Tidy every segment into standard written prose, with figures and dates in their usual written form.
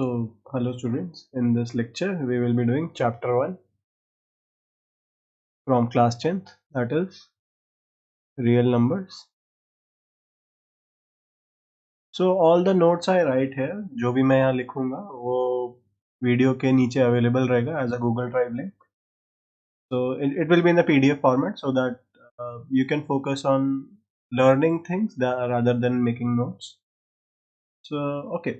So, hello students, in this lecture we will be doing chapter 1 from class 10th, that is real numbers. So all the notes I write here, जो भी मैं यहाँ लिखूंगा वो video के नीचे available रहेगा as a Google Drive link. So it will be in the PDF format so that you can focus on learning things rather than making notes. So okay,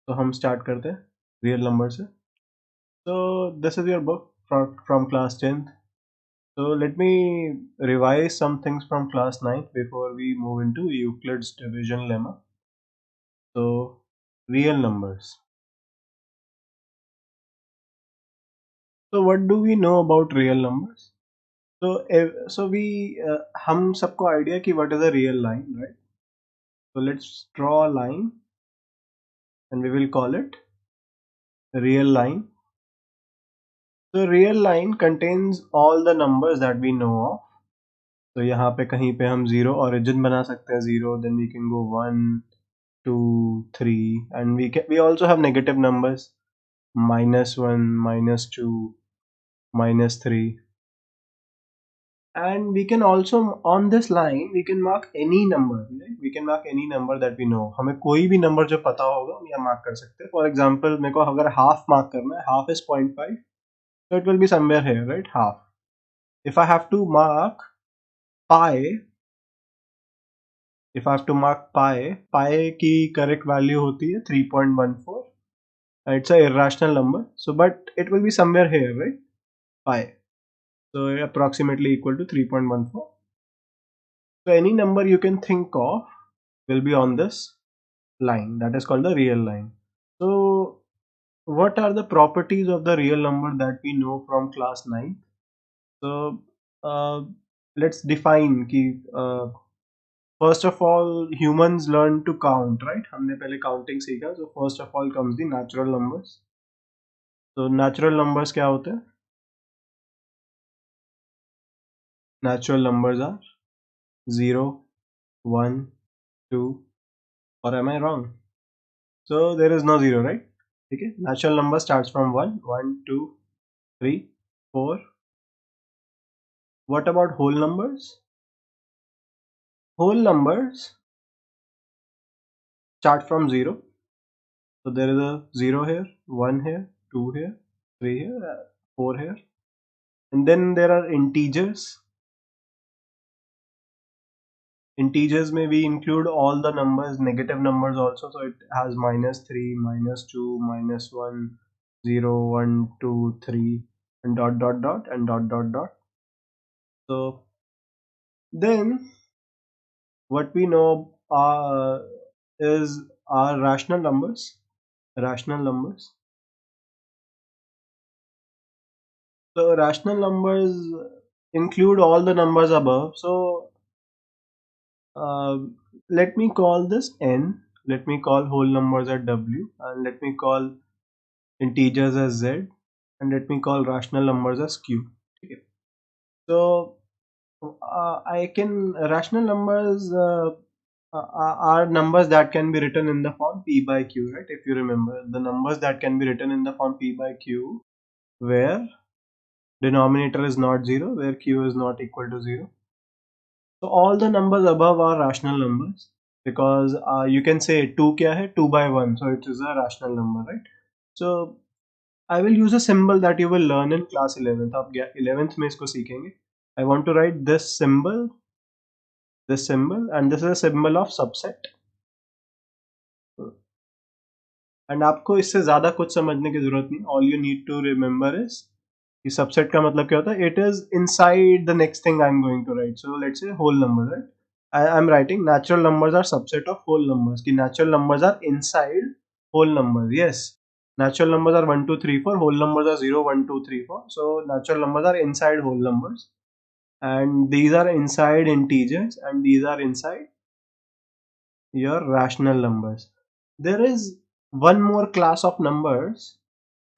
तो हम start करते हैं real number से. So this is your book from class 10th. So let me revise some things from class 9th before we move into Euclid's division lemma. So real numbers. So what do we know about real numbers? So we हम सबको idea कि what is a real line, right? So let's draw a line and we will call it real line. So real line contains all the numbers that we know of. तो यहाँ पे कहीं पे हम zero origin बना सकते हैं zero, then we can go 1, 2, 3, and we also have negative numbers -1, -2, -3, and we can also on this line we can mark any number, right? We can mark any number that we know. हमें कोई भी number जो पता होगा हम यहाँ mark कर सकते हैं. For example मेरे को अगर half mark करना है, half is 0.5, so it will be somewhere here, right? Half. If I have to mark pi, pi की correct value होती है 3.14. It's a irrational number, so but it will be somewhere here, right? Pi, so approximately equal to 3.14. So any number you can think of will be on this line, that is called the real line. So what are the properties of the real number that we know from class 9? So let's define कि first of all humans learn to count, right? हमने पहले counting सीखा. So first of all comes the natural numbers. So natural numbers क्या होते हैं? Natural numbers are 0, 1, 2, or am I wrong? So there is no 0, right? Okay, natural number starts from 1, 1, 2, 3, 4. What about whole numbers? Whole numbers start from 0. So there is a 0 here, 1 here, 2 here, 3 here, 4 here. And then there are integers. Integers may we include all the numbers, negative numbers also. So it has -3, -2, -1, 0, 1, 2, 3, and dot dot dot and dot dot dot. So then what we know is our rational numbers. So rational numbers include all the numbers above. So let me call this n, let me call whole numbers as w, and let me call integers as z, and let me call rational numbers as q. Okay. So I can rational numbers are numbers that can be written in the form p by q, right? If you remember, the numbers that can be written in the form p by q where denominator is not 0, where q is not equal to 0. So all the numbers above are rational numbers because you can say 2 kya hai? 2 by 1, so it is a rational number, right? So I will use a symbol that you will learn in class 11th. आप 11th में इसको सीखेंगे. I want to write this symbol, and this is a symbol of subset. And आपको इससे ज़्यादा कुछ समझने की ज़रूरत नहीं. All you need to remember is कि subset का मतलब क्या होता है? It is inside the next thing I'm going to write. So let's say whole number, right? I'm writing natural numbers are subset of whole numbers. कि natural numbers are inside whole numbers. Yes, natural numbers are 1, 2, 3, 4. Whole numbers are 0, 1, 2, 3, 4. So natural numbers are inside whole numbers, and these are inside integers, and these are inside your rational numbers. There is one more class of numbers.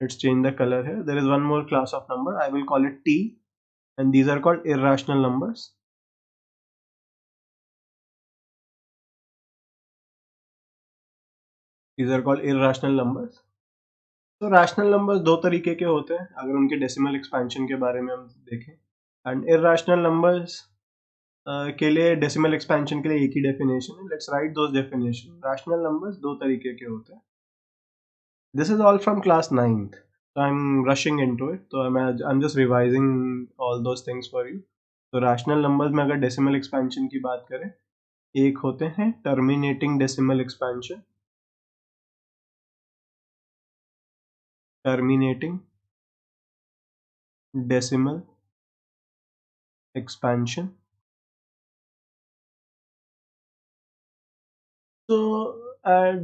Let's change the color here. There is one more class of number. I will call it T, and these are called irrational numbers. these are called irrational numbers. तो rational numbers दो तरीके के होते हैं अगर उनके decimal expansion के बारे में हम देखें, एंड इररेशनल नंबर्स के लिए डेसिमल एक्सपेंशन के लिए एक ही डेफिनेशन है. Let's write those definition. Rational numbers दो तरीके के होते हैं. This is all from class 9th, so I'm rushing into it, so I'm just revising all those things for you. तो रैशनल नंबर्स में अगर डेसिमल एक्सपेंशन की बात करें, एक होते हैं terminating decimal expansion, terminating decimal expansion. So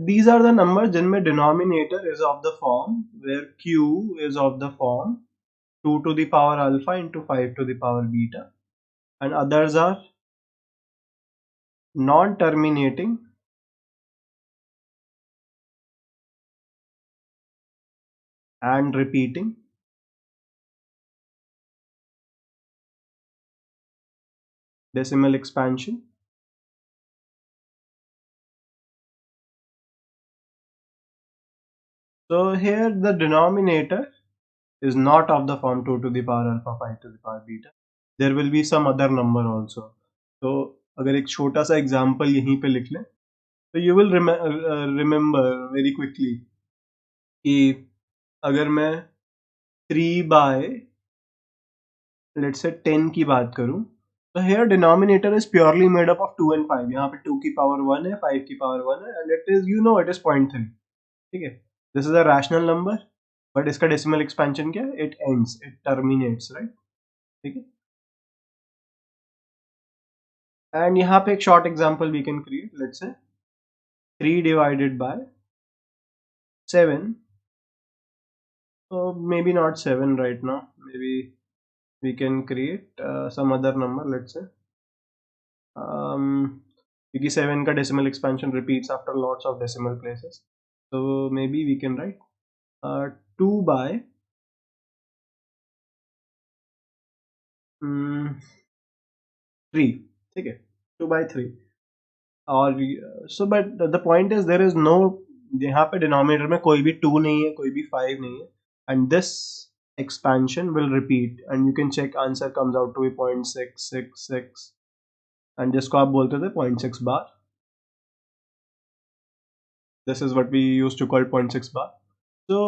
these are the numbers जिनमें denominator is of the form where q is of the form 2 to the power alpha into 5 to the power beta, and others are non-terminating and repeating decimal expansion. So here the denominator is not of the form 2 to the power alpha 5 to the power beta. There will be some other number also. तो अगर एक छोटा सा example यहीं पे लिख लें तो you will remember very quickly कि अगर मैं 3 बाय लेट्स से 10 की बात करूं तो here denominator is purely made up of 2 and 5. यहाँ पे 2 की पावर 1 है, 5 की पावर 1 है, and it is, you know, it is 0.3. ठीक है, this is a rational number, but इसका decimal expansion क्या है? It ends, it terminates, right? ठीक है, and यहाँ पे एक short example we can create. Let's say 3 divided by 7. So maybe not 7 right now. Maybe we can create some other number. Let's say क्योंकि 7 का decimal expansion repeats after lots of decimal places, so maybe we can write 2 by 3. ठीक है, 2 by 3. और so but the point is there is no, यहाँ पे denominator में कोई भी 2 नहीं है, कोई भी 5 नहीं है, and this expansion will repeat and you can check answer comes out to be 0.666 and जिसको आप बोलते थे 0.6 bar. This is what we used to call 0.6 bar. So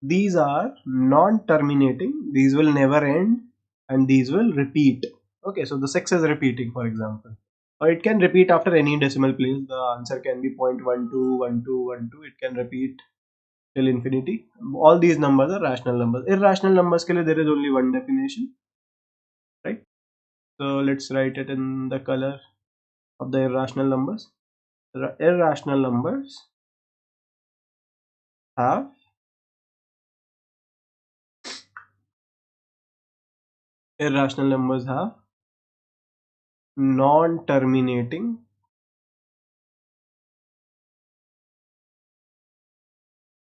these are non-terminating, these will never end, and these will repeat. Okay, so the 6 is repeating, for example, or it can repeat after any decimal place. The answer can be 0.121212. It can repeat till infinity. All these numbers are rational numbers. Irrational numbers के लिए there is only one definition, right? So let's write it in the color of the irrational numbers. Irrational numbers have non-terminating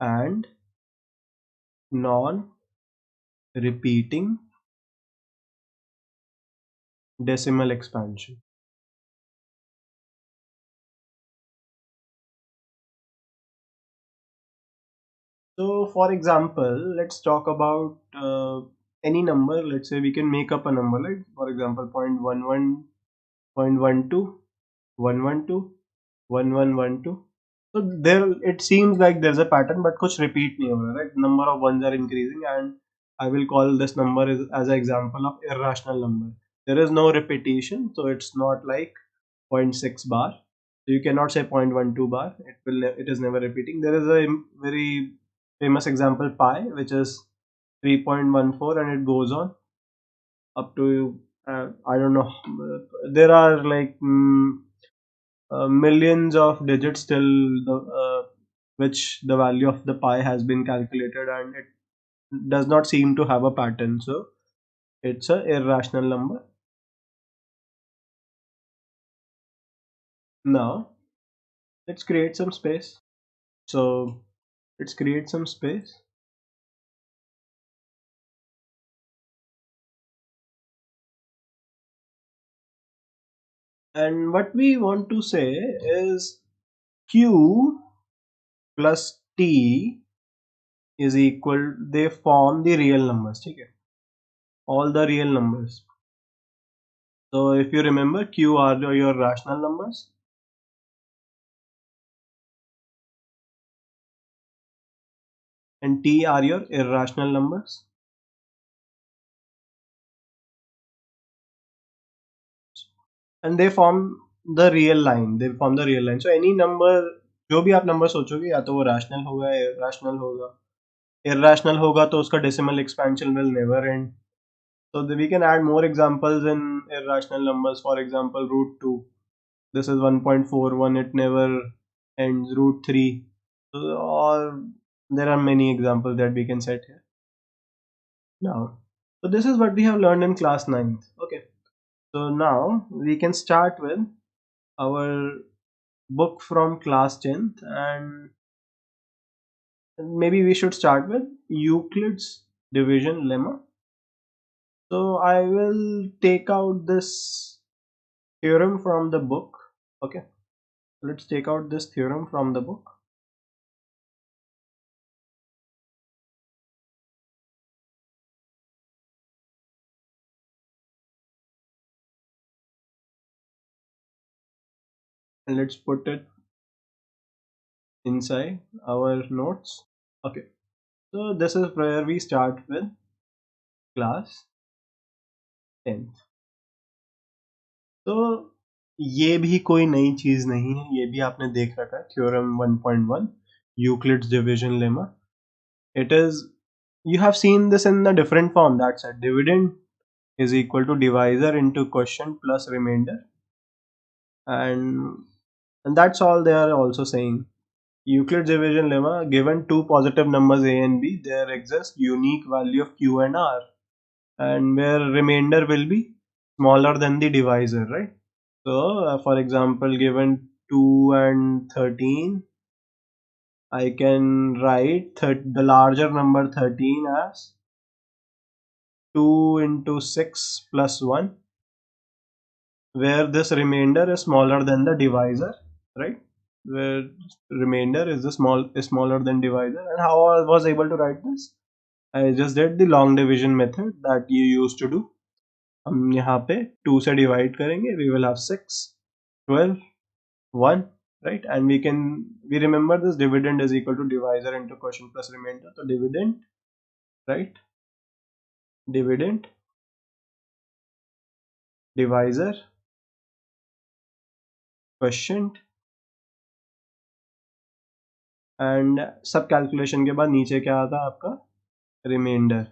and non-repeating decimal expansion. So for example, let's talk about any number. Let's say we can make up a number, like for example 0.11, 0.12, 112, 1112. So there it seems like there's a pattern, but कुछ repeat नहीं हो रहा, right? Number of ones are increasing, and I will call this number as an example of irrational number. There is no repetition, so it's not like 0.6 bar. So you cannot say 0.12 bar. It is never repeating. There is a very famous example pi, which is 3.14, and it goes on up to I don't know. There are like millions of digits till which the value of the pi has been calculated, and it does not seem to have a pattern. So it's a irrational number. Now let's create some space. So let's create some space. And what we want to say is q plus t is equal, they form the real numbers. ठीक है, all the real numbers. So if you remember, q are your rational numbers, and t are your irrational numbers. And they form the real line. They form the real line. So any number, जो भी आप number सोचोगे, या तो वो rational होगा, irrational होगा. Irrational होगा तो उसका decimal expansion will never end. So we can add more examples in irrational numbers. For example, root 2. This is 1.41. It never ends. Root 3. Or there are many examples that we can set here. Now, so this is what we have learned in class 9th. Okay. So now we can start with our book from class 10th, and maybe we should start with Euclid's division lemma. So I will take out this theorem from the book. Okay, let's take out this theorem from the book. And let's put it inside our notes. Okay, so this is where we start with class 10th. तो ये भी कोई नई चीज नहीं है, ये भी आपने देख रखा है. Theorem 1.1, Euclid's division lemma. It is, you have seen this in a different form. That's a dividend is equal to divisor into quotient plus remainder, and that's all they are also saying. Euclid's division lemma: given two positive numbers a and b, there exists unique value of q and r, and where remainder will be smaller than the divisor, right? So for example, given 2 and 13, I can write the larger number 13 as 2 into 6 plus 1, where this remainder is smaller than the divisor, right? Where remainder is smaller than divisor. And how I was able to write this? I just did the long division method that you used to do. हम यहाँ पे 2 से divide करेंगे, we will have 6, 12, 1, right? And we remember this dividend is equal to divisor into quotient plus remainder. So dividend, right? Dividend, divisor, quotient, and सब calculation के बाद नीचे क्या आता है आपका? Reminder.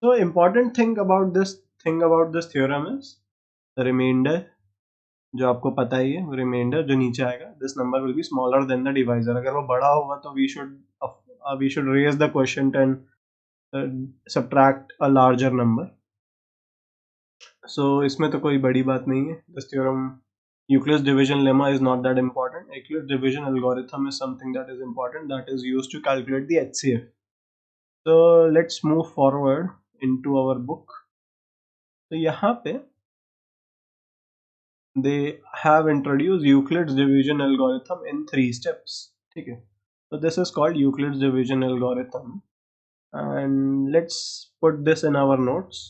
So important thing about this theorem is reminder, जो आपको पता ही है. रिमाइंडर जो नीचे आएगा, this number will be smaller than the divisor. अगर वो बड़ा होगा तो we should raise the quotient and subtract a larger number. So इसमें तो कोई बड़ी बात नहीं है. This theorem, Euclid's division lemma, is not that important. Euclid's division algorithm is something that is important, that is used to calculate the HCF. So let's move forward into our book. तो यहाँ पे they have introduced Euclid's division algorithm in 3 steps. ठीक है, so this is called Euclid's division algorithm, and let's put this in our notes.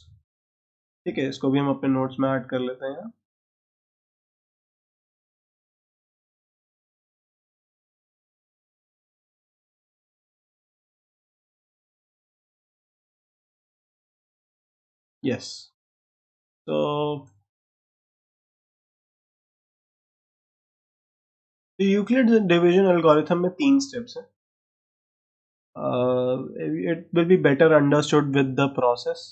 ठीक है, इसको भी हम अपने notes में ऐड कर लेते हैं. Yes, so Euclid division algorithm में 3 स्टेप्स हैं. It will be better understood with the process,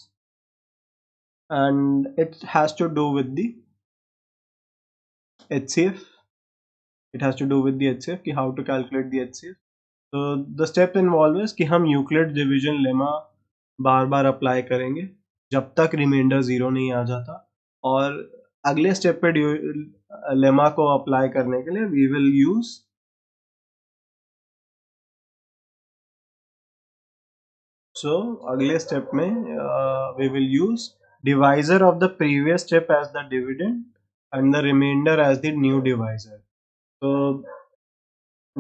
and it has to do with the HCF. It has to do with the HCF, कि how to calculate the HCF. So the step involved is कि हम Euclid division lemma बार बार apply करेंगे जब तक reminder 0 नहीं आ जाता, और अगले स्टेप पे लेमा को अप्लाई करने के लिए वी विल यूज अगले स्टेप में we will use divisor of the previous step as the dividend and the remainder as the new divisor. So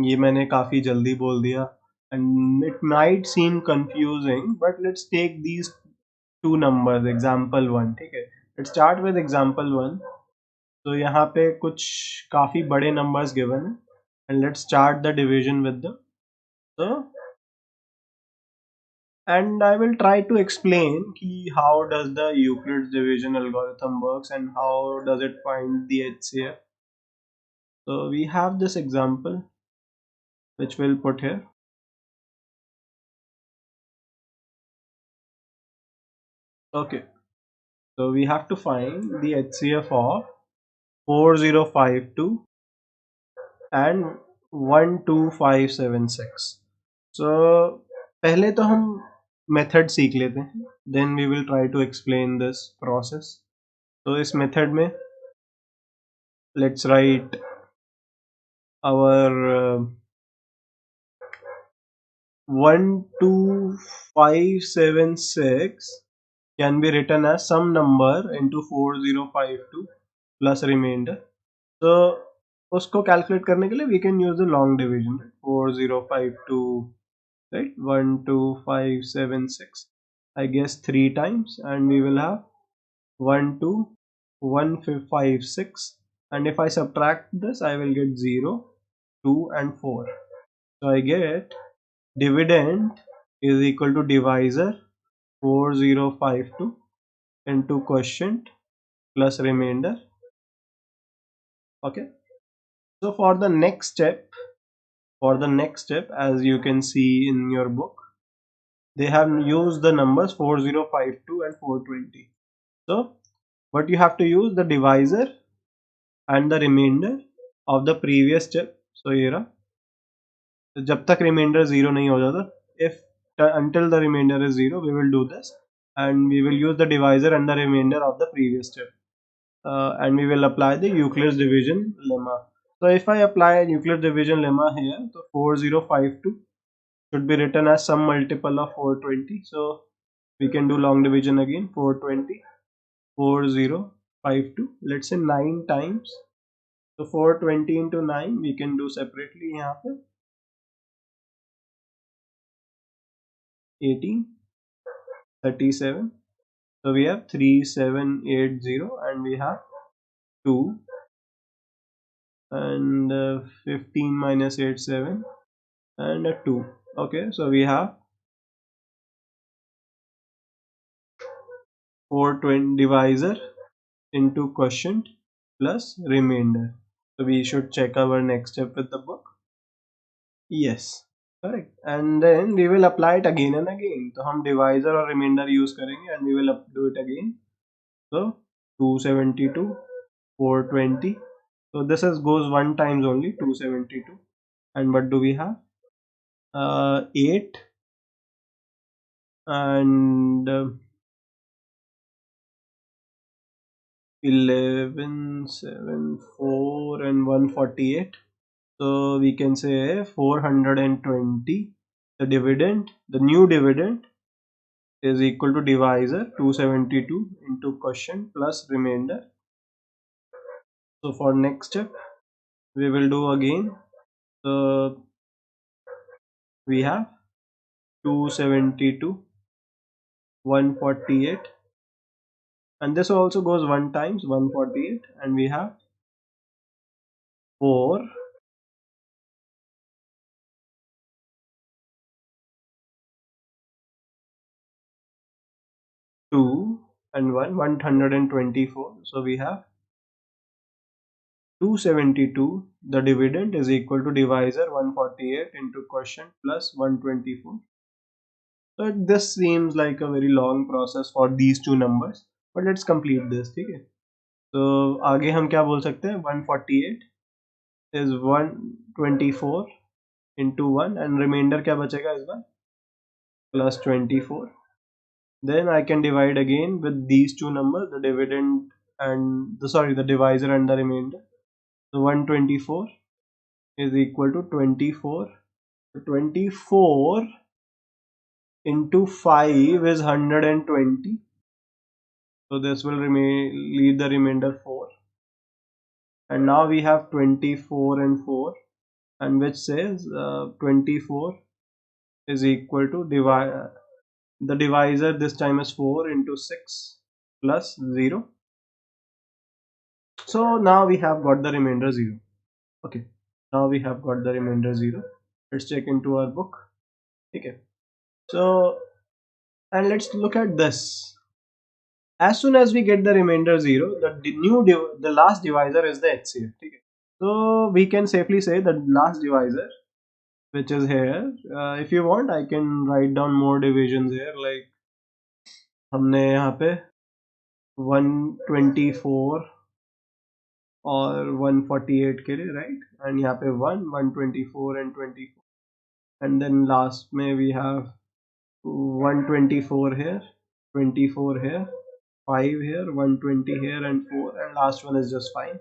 ये मैंने काफ़ी जल्दी बोल दिया and it might seem confusing but let's take these two numbers example 1. ठीक है, let's start with example 1. तो यहाँ पे कुछ काफ़ी बड़े numbers given है and let's start the division with them. So and I will try to explain ki how does the Euclid's division algorithm works and how does it find the HCF. So we have this example which we'll put here. Okay, so we have to find the HCF of 4052 and 12576. So पहले तो हम method सीख लेते हैं, then we will try to explain this process. तो इस method में let's write our 12576 can be written as some number into 4052 plus remainder. So उसको calculate करने के लिए we can use the long division, 4052, right, 12576 I guess 3 times, and we will have 12156, and if I subtract this I will get 0, 2 and 4. So I get dividend is equal to divisor 4052 into quotient plus remainder. Okay, so for the next step, as you can see in your book, they have used the numbers 4052 and 420. So what you have to use the divisor and the remainder of the previous step. So here जब तक remainder 0 नहीं हो जाता, if until the remainder is 0 we will do this, and we will use the divisor and the remainder of the previous step, and we will apply the Euclid's division lemma. So if I apply Euclid's division lemma here, so 4052 should be written as some multiple of 420. So we can do long division again, 420 4052, let's say 9 times. So 420 into 9 we can do separately यहाँ पे 18, 37. So we have 3780 and we have 2 and 15 minus 8 7 and 2. Okay, so we have 420 divisor into quotient plus remainder. So we should check our next step with the book. Yes, correct. And then we will apply it again and again. So हम divisor और remainder use करेंगे and we will do it again. So 272, 420. So this is goes one times only, 272. And what do we have? 8 and 11, 7, 4 and 148. So we can say 420. The dividend, the new dividend is equal to divisor 272 into quotient plus remainder. So for next step we will do again. So we have 272, 148, and this also goes one times 148, and we have 4 2 and 1 124. So we have 272. The dividend is equal to divisor 148 into quotient plus 124. So this seems like a very long process for these two numbers, but let's complete this. ठीक है, तो आगे हम क्या बोल सकते हैं, 148 is 124 into 1 and remainder क्या बचेगा इस बार, plus 24. Then I can divide again with these two numbers, the dividend and the divisor and the remainder. So 124 is equal to 24. So 24 into 5 is 120. So this will leave the remainder 4. And now we have 24 and 4. and which says 24 is equal to the divisor this time is 4 into 6 plus 0. So now we have got the remainder 0. Okay, now we have got the remainder 0. Let's check into our book. Okay, so and let's look at this. As soon as we get the remainder 0, the last divisor is the HCF. Okay, so we can safely say that last divisor, which is here, if you want I can write down more divisions here, like हमने यहाँ पे 124 और 148 के लिए, right, and यहाँ पे 124 and 24, and then last में we have 124 here, 24 here, 5 here, 120 here, and 4, and last one is just fine.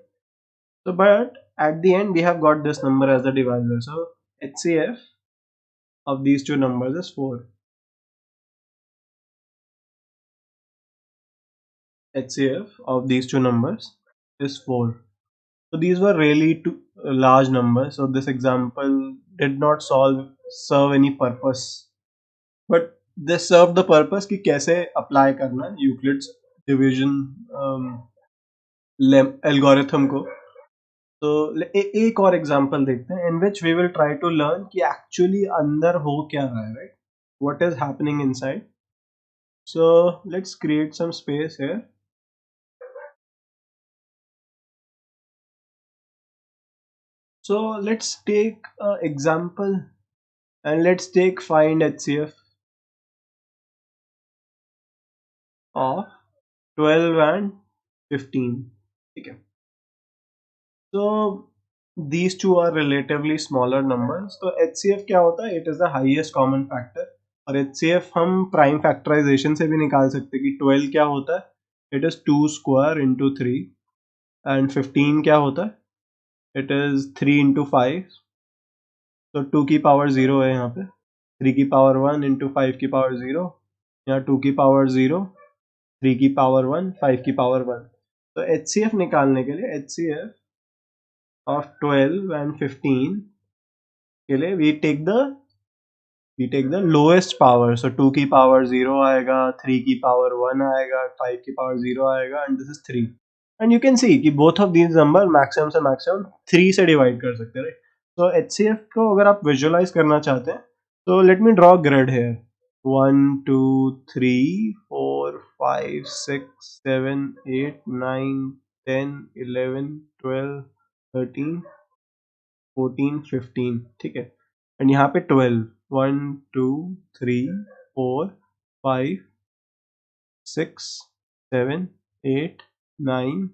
So but at the end we have got this number as the divisor, so HCF of these two numbers is 4. HCF of these two numbers is 4. So these were really two large numbers, so this example did not serve any purpose, but this served the purpose कि कैसे apply करना है Euclid's division algorithm को. तो एक और example देखते हैं in which we will try to learn कि actually अंदर हो क्या रहा है, right? What is happening inside? So let's create some space here. So let's take an example and let's take find HCF of 12 and 15. Okay, so these two are relatively smaller numbers. तो HCF क्या होता है? It is the highest common factor. और HCF हम prime factorisation से भी निकाल सकते हैं कि 12 क्या होता है? It is 2 square into 3, and 15 क्या होता है? It is 3 into 5. तो 2 की पावर 0 है यहाँ पे, 3 की पावर 1 into 5 की पावर 0, यहाँ 2 की पावर 0, 3 की पावर 1, 5 की पावर 1. तो HCF निकालने के लिए HCF of 12 and 15 के लिए we take the lowest power. So 2 की पावर 0 आएगा, 3 की पावर 1 आएगा, 5 की पावर 0 आएगा, and this is 3. And you can see कि both of these number maximum से maximum 3 से divide कर सकते हैं, right? So HCF को अगर आप visualize करना चाहते हैं, so let me draw a grid here. 1 2 3 4 5 6 7 8 9 10 11 12 13 14 15, ठीक है, एंड यहाँ पे 12, 1 2 3 4 5 6 7 8 9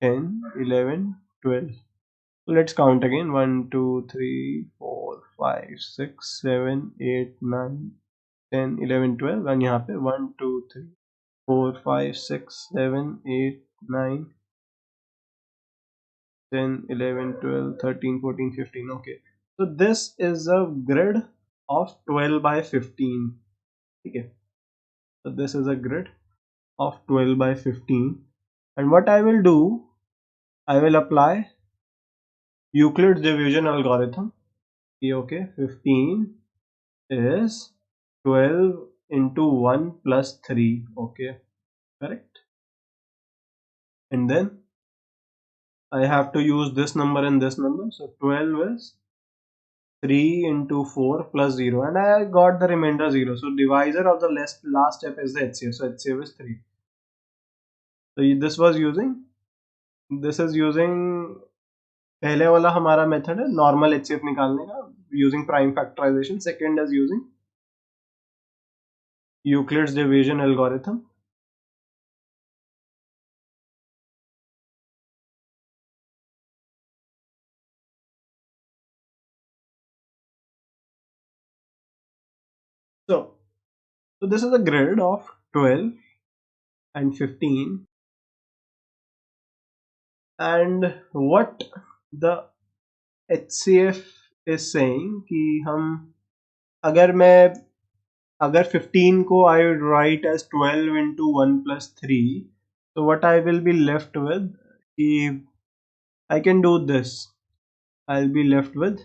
10 11 12. So let's count again. 1 2 3 4 5 6 7 8 9 10 11 12, and यहाँ पे 1 2 3 4 5 6 7 8 9 10 11 12 13 14 15. Okay, so this is a grid of 12 by 15. Okay, so this is a grid of 12 by 15, and what I will do, I will apply Euclid's division algorithm. Okay, 15 is 12 into 1 plus 3. Okay, correct, and then I have to use this number and this number, so 12 is 3 into 4 plus 0, and I got the remainder 0. So divisor of the last step is the HCF. So HCF is 3. So this is using पहले वाला हमारा method है normal HCF निकालने का using prime factorization. Second is using Euclid's division algorithm. So this is a grid of 12 and 15, and what the HCF is saying कि हम अगर 15 को I would write as 12 into 1 plus 3, so what I will be left with, I can do this. I'll be left with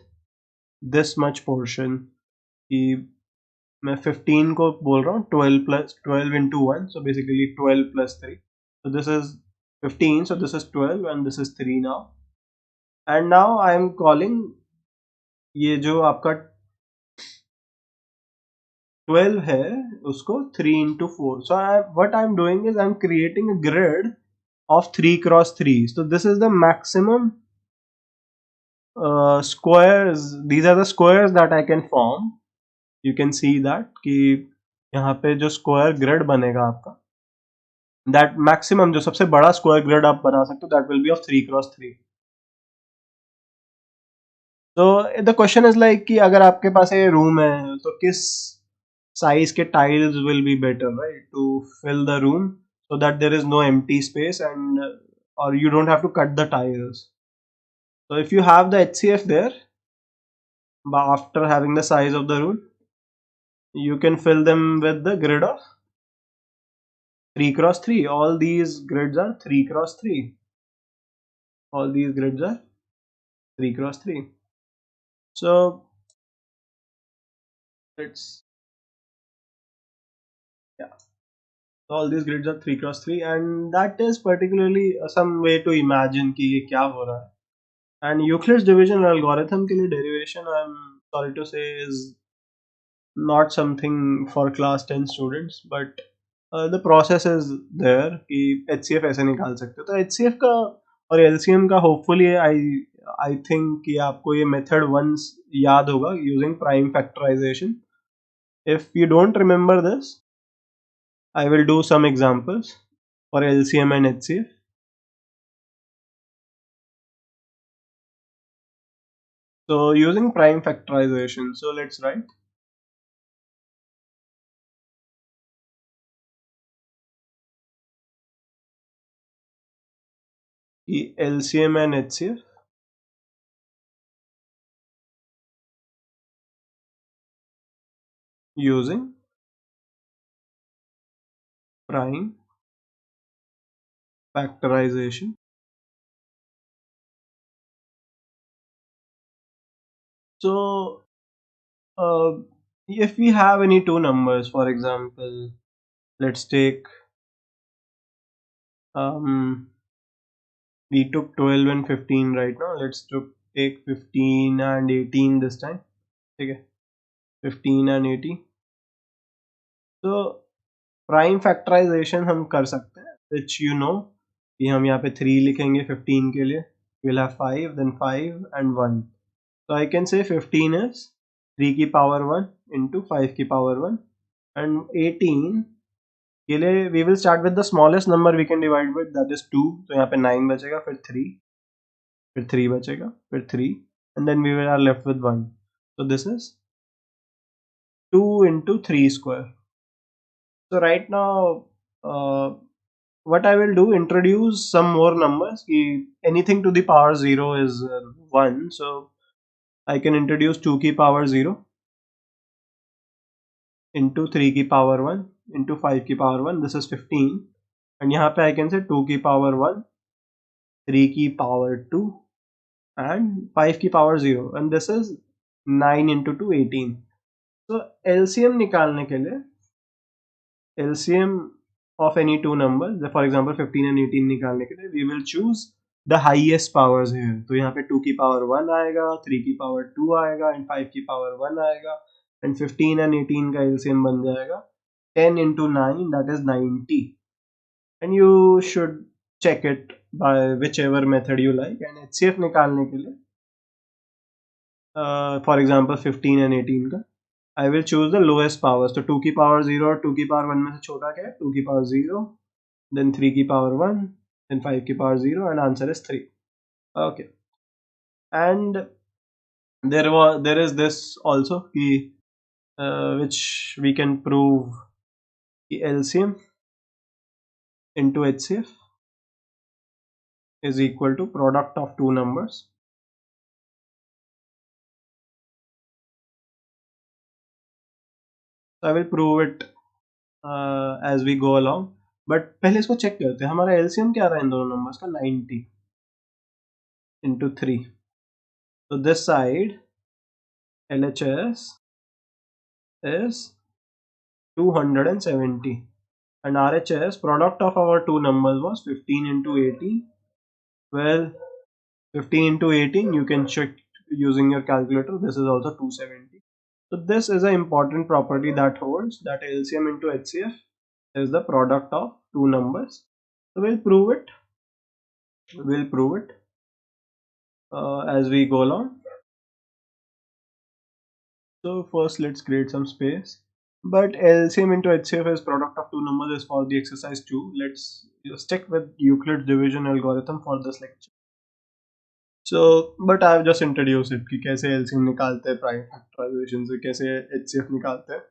this much portion कि मैं 15 को बोल रहा हूँ 12 into 1, so basically 12 plus 3, so this is 15, so this is 12 and this is 3 now, and now I am calling ये जो आपका 12 है उसको 3 into 4, so what I am doing is I am creating a grid of 3 cross 3, so this is the maximum squares, these are the squares that I can form. You can see that कि यहाँ पे जो square grid बनेगा आपका, that maximum जो सबसे बड़ा square grid आप बना सकते हो, that will be of 3 cross 3. तो द क्वेश्चन इज लाइक कि अगर आपके पास ये रूम है तो किस साइज के tiles will be better, right, to fill the room so that there is no empty space and or you don't have to cut the tiles. So if you have the HCF there, but after having the size of the room, you can fill them with the grid of 3 cross 3. All these grids are 3 cross 3. All these grids are 3 cross 3. So let's, yeah, so all these grids are 3 cross 3 and that is particularly some way to imagine कि ये क्या हो रहा है. And Euclid's division algorithm के लिए derivation, I'm sorry to say, is not something for class 10 students, but the process is there कि HCF ऐसे निकाल सकते हो. तो HCF का और LCM का hopefully I think कि आपको ये method once याद होगा using prime factorization. If you don't remember this, I will do some examples for LCM and HCF. So using prime factorization, so let's write LCM and HCF using prime factorization. So if we have any two numbers, for example, let's take we took 12 and 15 right now, let's take 15 and 18 this time. Okay, 15 and 80. So prime factorization हम कर सकते हैं, which you know कि हम यहाँ पे 3 लिखेंगे 15 के लिए, we'll have 5, then 5 and 1. So I can say 15 is 3 की power 1 into 5 की power 1, and 18 के लिए we will start with the smallest number we can divide with, that is 2. तो यहाँ पे 9 बचेगा, फिर 3, फिर 3 बचेगा, फिर 3, and then we are left with 1. So this is 2 into 3 square. So right now what I will do, introduce some more numbers. Anything to the power 0 is 1, so I can introduce 2 की power 0 into 3 की power 1 into 5 की power 1, this is 15, and यहाँ पे I can say 2 की power 1, 3 की power 2 and 5 की power 0, and this is 9 into 2, 18. So LCM निकालने के लिए, LCM of any two numbers, for example 15 and 18 निकालने के लिए, we will choose the highest powers here. तो यहाँ पे 2 की power 1 आएगा, 3 की power 2 आएगा and 5 की power 1 आएगा, and 15 and 18 का LCM बन जाएगा 10 into 9, that is 90, and you should check it by whichever method you like. And HCF निकालने के लिए for example 15 and 18 का I will choose the lowest powers. तो 2 की power 0 और 2 की power 1 में से छोटा क्या है, 2 की power 0, then 3 की power 1, then 5 की power 0, and answer is 3. Okay, and there is this also कि which we can prove कि LCM into HCF is equal to product of two numbers. So I will prove it as we go along, but पहले इसको check करते हैं हमारा LCM क्या रहा है इन दोनों नंबर्स का, 90 into 3. So this side LHS is 270 and RHS, product of our two numbers, was 15 into 18. Well, 15 into 18 you can check using your calculator. This is also 270. So this is an important property that holds that LCM into HCF is the product of two numbers. So we'll prove it. As we go along. So first let's create some space. But LCM into HCF as product of two numbers is for the exercise 2. Let's stick with Euclid's division algorithm for this lecture. So, but I've just introduced it कि कैसे LCM निकालते हैं prime factorization से, कैसे HCF निकालते हैं.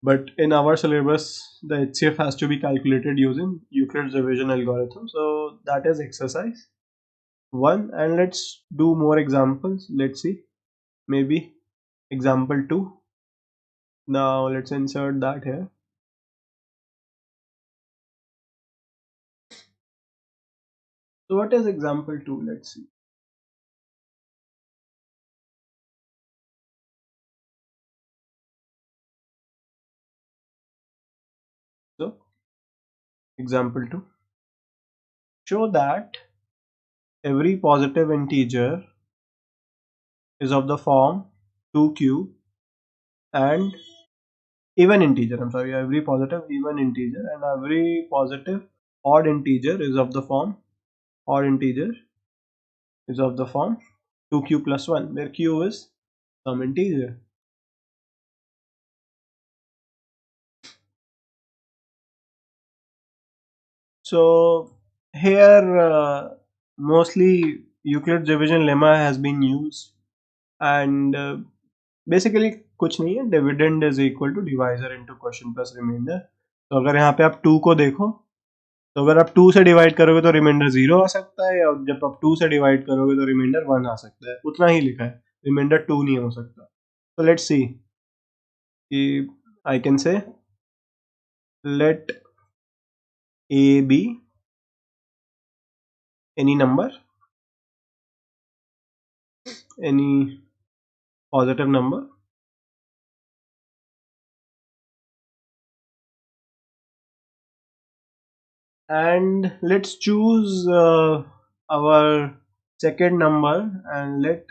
But in our syllabus, the HCF has to be calculated using Euclid's division algorithm. So that is exercise 1, and let's do more examples. Let's see, maybe example 2. Now let's insert that here. So what is example 2? Let's see. So example 2, show that every positive integer is of the form 2q and even integer, I'm sorry, every positive even integer and every positive odd integer is of the form 2q plus 1, where q is some integer. So here mostly Euclid's division lemma has been used, and basically कुछ नहीं है, dividend is equal to divisor into quotient plus remainder. तो अगर यहाँ पे आप 2 को देखो, तो अगर आप 2 से डिवाइड करोगे तो रिमाइंडर 0 आ सकता है, और जब आप 2 से डिवाइड करोगे तो रिमाइंडर 1 आ सकता है. उतना ही लिखा है, रिमाइंडर 2 नहीं हो सकता. तो लेट्स सी कि I can say let a be any number, any positive number, and let's choose our second number and let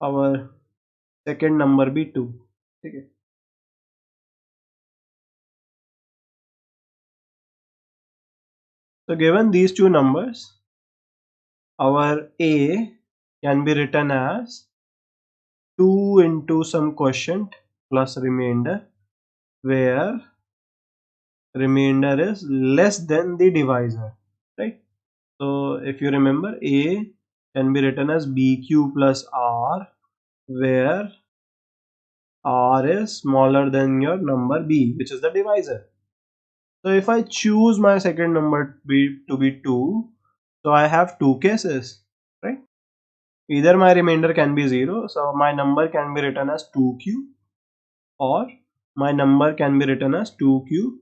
our second number be 2. Okay. So given these two numbers, our a can be written as 2 into some quotient plus remainder, where remainder is less than the divisor, right? So if you remember, a can be written as bq plus r, where r is smaller than your number b, which is the divisor. So if I choose my second number to be 2, so I have two cases, right? Either my remainder can be 0, so my number can be written as 2q, or my number can be written as 2q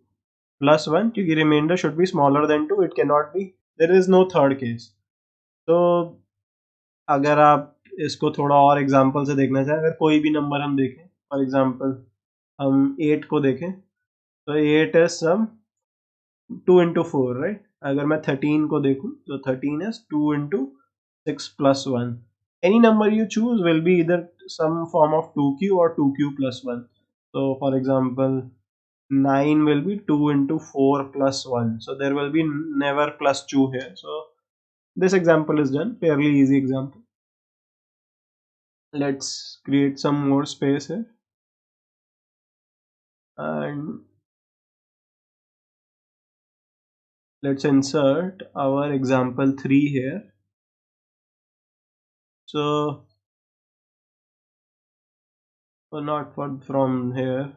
plus 1, क्योंकि remainder should be smaller than 2, it cannot be, there is no third case. तो अगर आप इसको थोड़ा और example से देखना चाहें, अगर कोई भी नंबर हम देखें, फॉर एग्जांपल हम 8 को देखें, तो 8 is some 2 into 4, right? अगर मैं 13 को देखूं, तो 13 is 2 into 6 plus 1. Any number you choose will be either some form of 2q or 2q plus 1. So for example, 9 will be 2 into 4 plus 1. So there will be never plus 2 here. So this example is done, fairly easy example. Let's create some more space here, and let's insert our example 3 here. So not from here,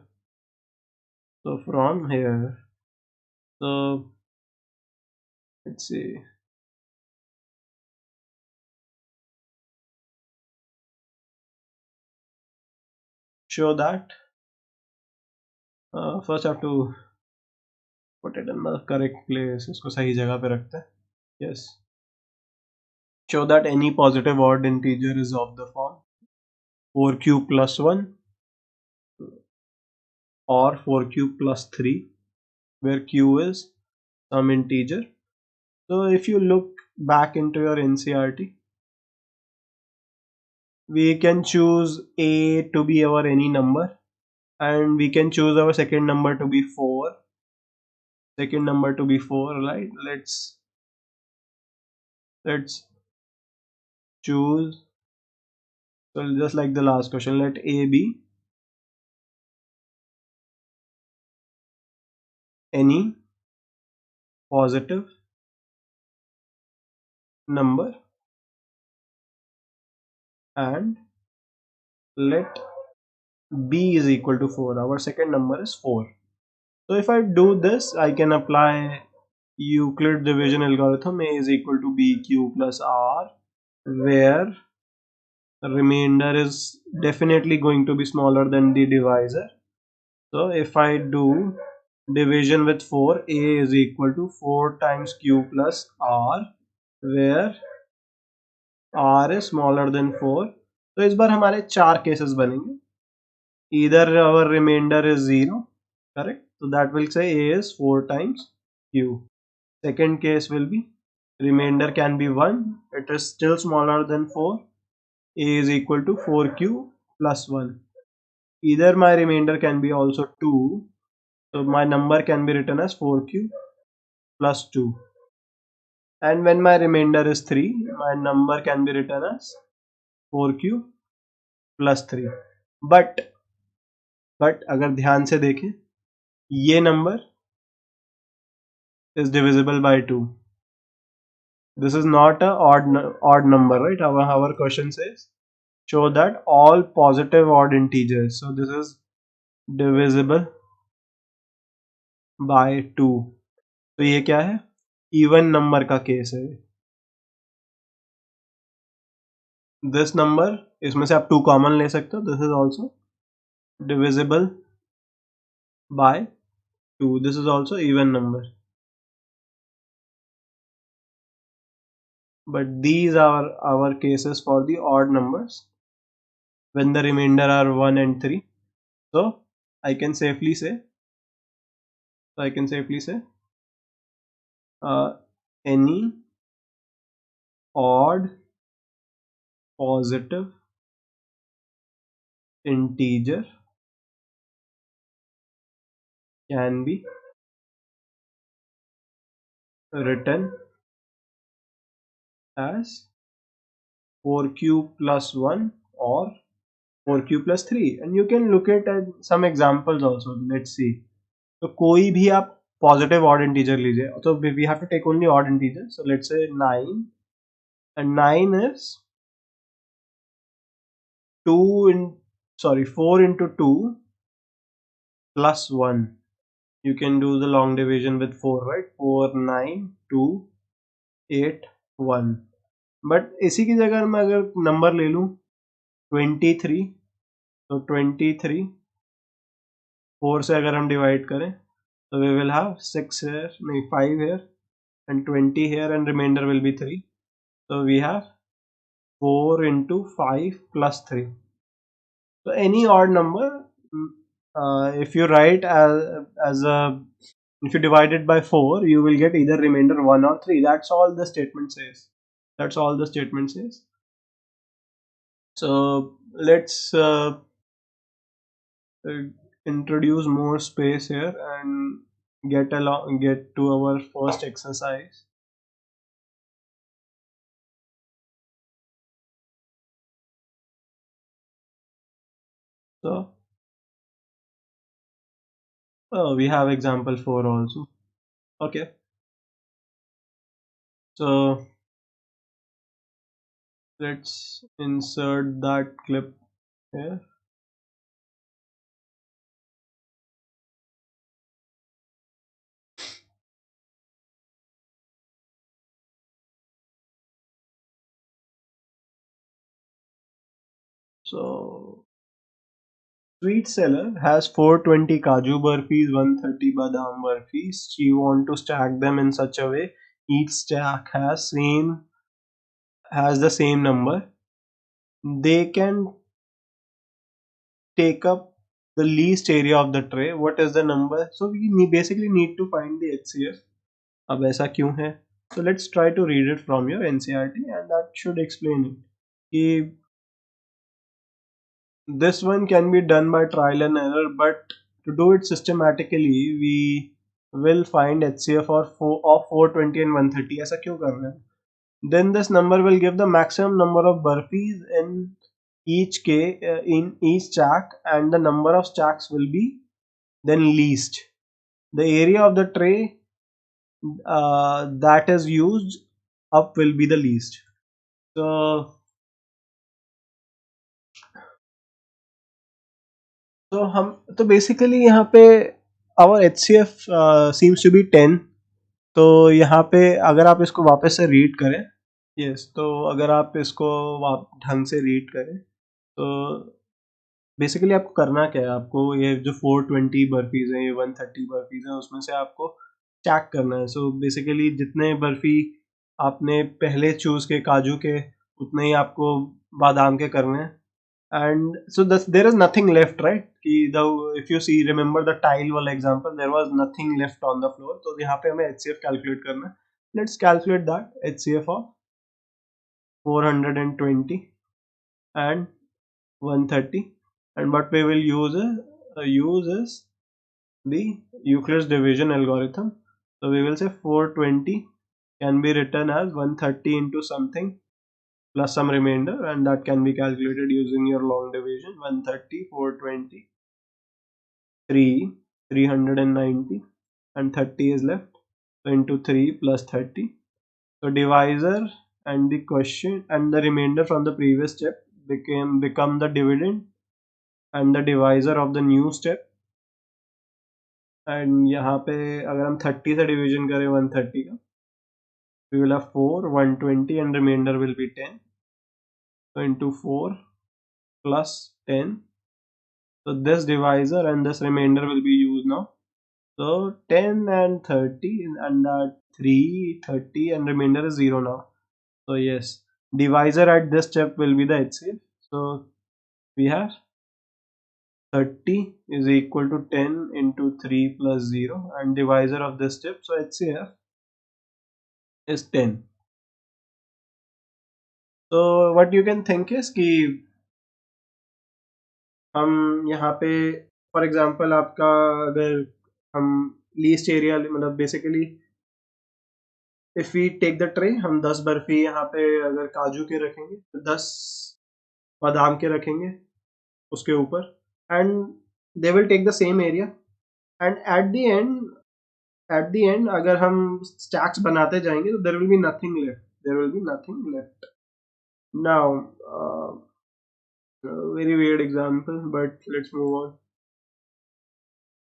so from here. So let's see, show that first I have to put it in the correct place. इसको सही जगह पे रखते हैं. Yes. show that any positive odd integer is of the form 4q plus 1 or 4q plus 3, where q is some integer. So if you look back into your NCERT, we can choose a to be our any number, and we can choose our second number to be 4. Second number to be 4, right? Let's choose. So just like the last question, let a be any positive number, and let b is equal to 4. Our second number is 4. So if I do this, I can apply Euclid division algorithm. A is equal to bq plus r, where the remainder is definitely going to be smaller than the divisor. So if I do division with 4, a is equal to 4 times q plus r, where r is smaller than 4. तो इस बार हमारे 4 cases बनेंगे. Either our remainder is 0, correct? So that will say a is 4 times q. Second case will be remainder can be 1. It is still smaller than 4. A is equal to 4q plus 1. Either my remainder can be also 2. So my number can be written as 4q plus 2. And when my remainder is 3, my number can be written as 4q plus 3. But अगर ध्यान से देखें, ये number is divisible by 2. This is not a odd number, right? Our question says show that all positive odd integers. So this is divisible by 2. तो ये क्या है? Even number का केस है. This number, इसमें से आप 2 कॉमन ले सकते हो. This is also divisible by 2. This is also even number. But these are our cases for the odd numbers when the remainder are 1 and 3. So I can safely say any odd positive integer can be written as 4q plus 1 or 4q plus 3. And you can look at some examples also. Let's see. तो कोई भी आप positive odd integer लीजिए. So we have to take only odd integers. So let's say 9, and 9 is 4 into 2 plus 1. You can do the long division with 4, right? 4, 9, 2, 8, 1. But इसी की जगह मैं अगर नंबर ले लूँ 23, तो 23 4 से अगर हम डिवाइड करें तो वी विल हैव 6 here, नहीं 5 here and 20 here, and remainder will be 3. So we have 4 into 5 plus 3. So any odd number, if you write as a, if you divide it by 4, you will get either remainder 1 or 3. That's all the statement says. That's all the statement says. So let's introduce more space here and get to our first exercise. So we have example 4 also. Okay, so let's insert that clip here. So sweet seller has 420 kaju burfis, 130 badam burfis. She want to stack them in such a way each stack has has the same number, they can take up the least area of the tray. What is the number? So we basically need to find the HCF. अब ऐसा क्यों है? So let's try to read it from your NCERT, and that should explain it. कि this one can be done by trial and error, but to do it systematically, we will find HCF of 420 and 130. ऐसा क्यों कर रहे हैं? Then this number will give the maximum number of burpees in each stack, and the number of stacks will be then least. The area of the tray that is used up will be the least. तो basically यहाँ पे our HCF seems to be 10. तो यहाँ पे अगर आप इसको वापस से रीड करें, यस, तो अगर आप इसको ढंग से रीड करें तो बेसिकली आपको करना क्या है, आपको ये जो 420 बर्फीज हैं, ये 130 बर्फीज हैं, उसमें से आपको स्टैक करना है. सो बेसिकली जितने बर्फी आपने पहले चूज के काजू के, उतने ही आपको बादाम के करने हैं. And so there is nothing left, right? If you see, remember the tile वाला example, there was nothing left on the floor. तो यहाँ पे हमें HCF calculate करना है. Let's calculate that HCF of 420 and 130, and what we will use is the Euclid's division algorithm. So we will say 420 can be written as 130 into something plus some remainder, and that can be calculated using your long division. 130, 420, 390, and 30 is left. So into 3 plus 30. So divisor and the question and the remainder from the previous step become the dividend and the divisor of the new step. And यहाँ पे अगर हम 30 से division करें 130 का, we will have 4, 120, and remainder will be 10. So into 4 plus 10. So this divisor and this remainder will be used now. So 10 and 30, and that 3, 30, and remainder is 0 now. So yes, divisor at this step will be the HCF. So we have 30 is equal to 10 into 3 plus 0, and divisor of this step, so HCF is 10. So what you can think is कि हम यहाँ पे for example आपका अगर हम least area मतलब basically if we take the tray, हम 10 बर्फी यहाँ पे अगर काजू के रखेंगे तो 10 बादाम के रखेंगे उसके ऊपर, and they will take the same area, and at the end अगर हम स्टैक्स बनाते जाएंगे तो there will be nothing left. Now very weird example, but let's move on.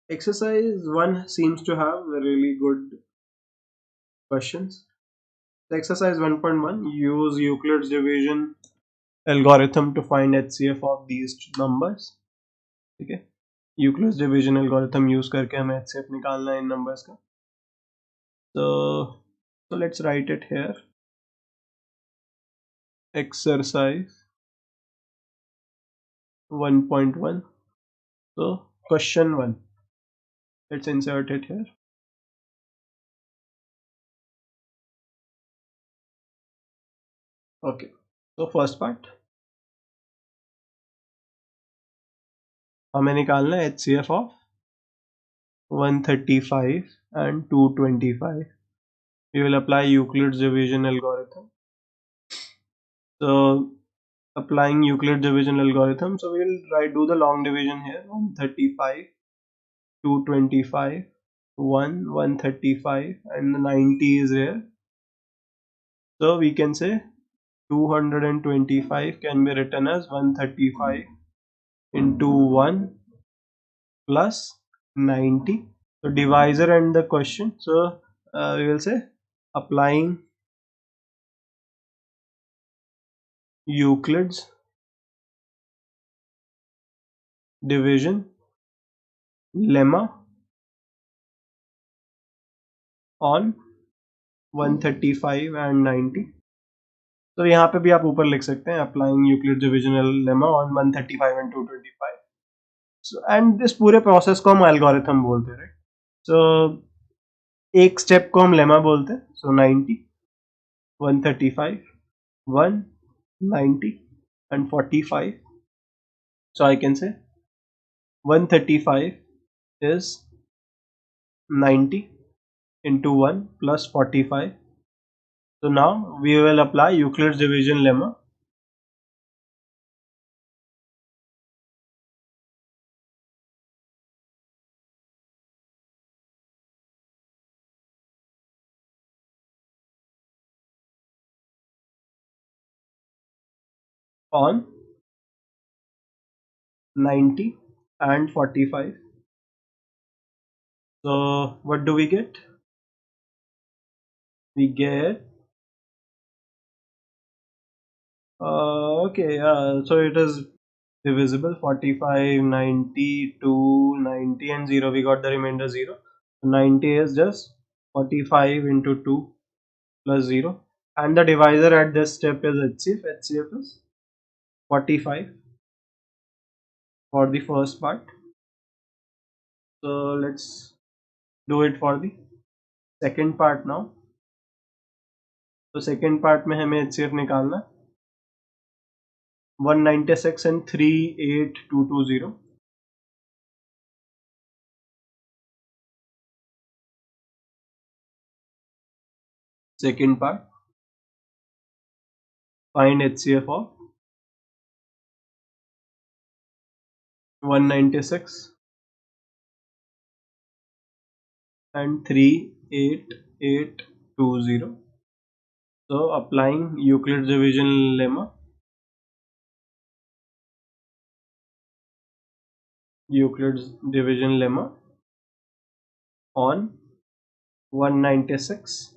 Exercise 1 seems to have really good questions. The exercise 1.1, use Euclid's division algorithm to find HCF of these numbers. ठीक है, Euclid's division algorithm use करके हमें HCF निकालना है इन numbers का. So let's write it here. Exercise 1.1. So question 1. Let's insert it here. Okay, so first part हमें निकालना है HCF of 135 and 225. We will apply Euclid's division algorithm. So applying Euclid's division algorithm, so we will do the long division here. 135, 225, 135, and 90 is here. So we can say 225 can be written as 135 into 1 plus 90. So divisor and the question. So we will say applying Euclid's division lemma on 135 and 90. तो यहाँ पे भी आप ऊपर लिख सकते हैं applying Euclid divisional lemma on 135 and 225. So and this पूरे प्रोसेस को हम एल्गोरिथम बोलते हैं, राइट. सो एक स्टेप को हम लेमा बोलते हैं. सो 90, 135, 190 and 45. So I can say 135 is 90 into 1 plus 45. So now we will apply Euclid's division lemma. On 90 and 45. So what do we get? We get okay, so it is divisible. 45, 90, 2, 90 and 0. We got the remainder 0. 90 is just 45 into 2 plus 0, and the divisor at this step is HCF. HCF is 45 for the first part. So let's do it for the second part now. तो second part में हमें HCF निकालना 196 and 38220. Second part, find HCF of 196 and 38820. So applying Euclid's division lemma, on 196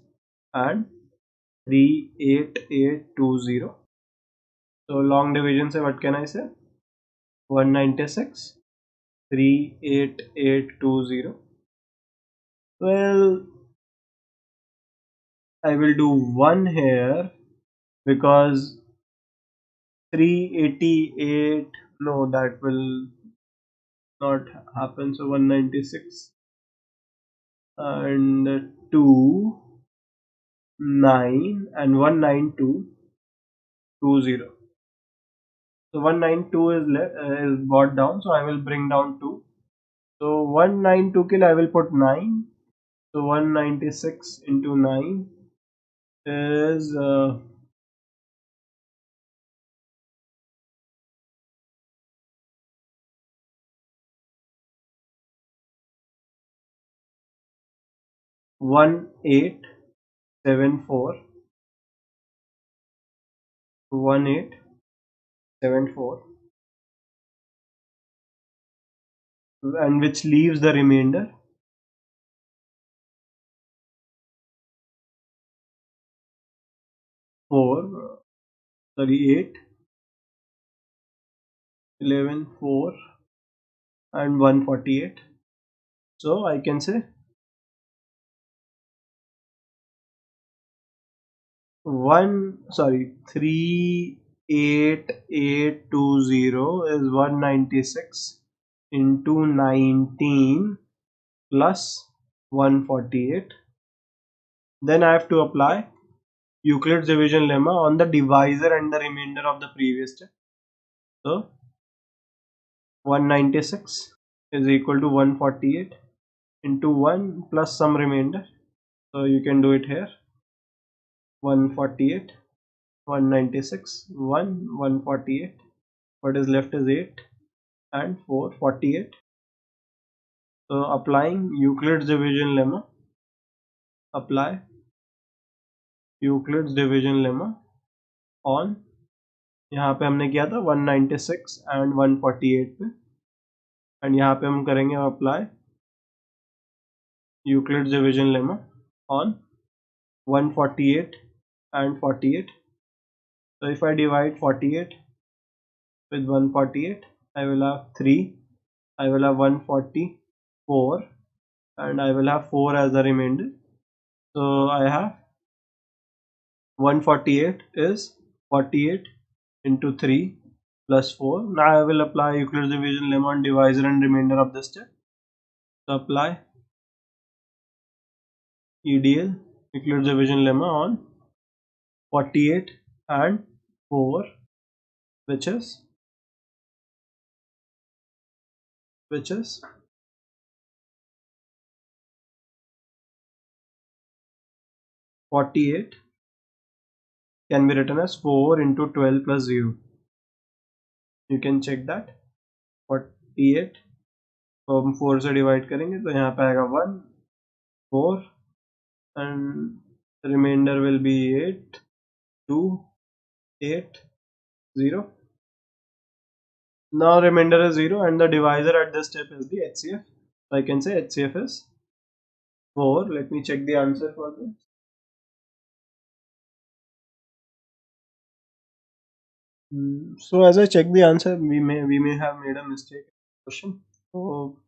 and 38820. So long division से what can I say? 196, 38820. Well, I will do 1 here because 388, no, that will not happen. So 196 and 2, 9 and 19220. So 192 is brought down, so I will bring down 2. So 192 kill, I will put 9. So 196 into 9 is 1874, 1874, and which leaves the remainder 4, sorry, 8, 11, 4 and 148. So I can say 38820 is 196 into 19 plus 148. Then I have to apply Euclid's division lemma on the divisor and the remainder of the previous step. So 196 is equal to 148 into 1 plus some remainder. So you can do it here. 148, 196, 148. What is left is 8 and 4, 48. So applying Euclid's division lemma, apply Euclid's division lemma on, यहाँ पे हमने किया था 196 and 148 पे, and यहाँ पे हम करेंगे apply Euclid's division lemma on 148 and 48. So if I divide 48 with 148, I will have 3, I will have 144, and I will have 4 as the remainder. So I have 148 is 48 into 3 plus 4. Now I will apply Euclid's division lemma on divisor and remainder of this step. So apply EDL, Euclid's division lemma, on 48 and 4, which is 48 can be written as 4 into 12 plus 0. You can check that. 48 को हम 4 से divide करेंगे तो यहाँ पे आएगा 1, 4 and remainder will be 8, 2, 8, 0. Now remainder is 0 and the divisor at this step is the HCF. So I can say HCF is 4. Let me check the answer for this. So as I check the answer, we may have made a mistake in the question. So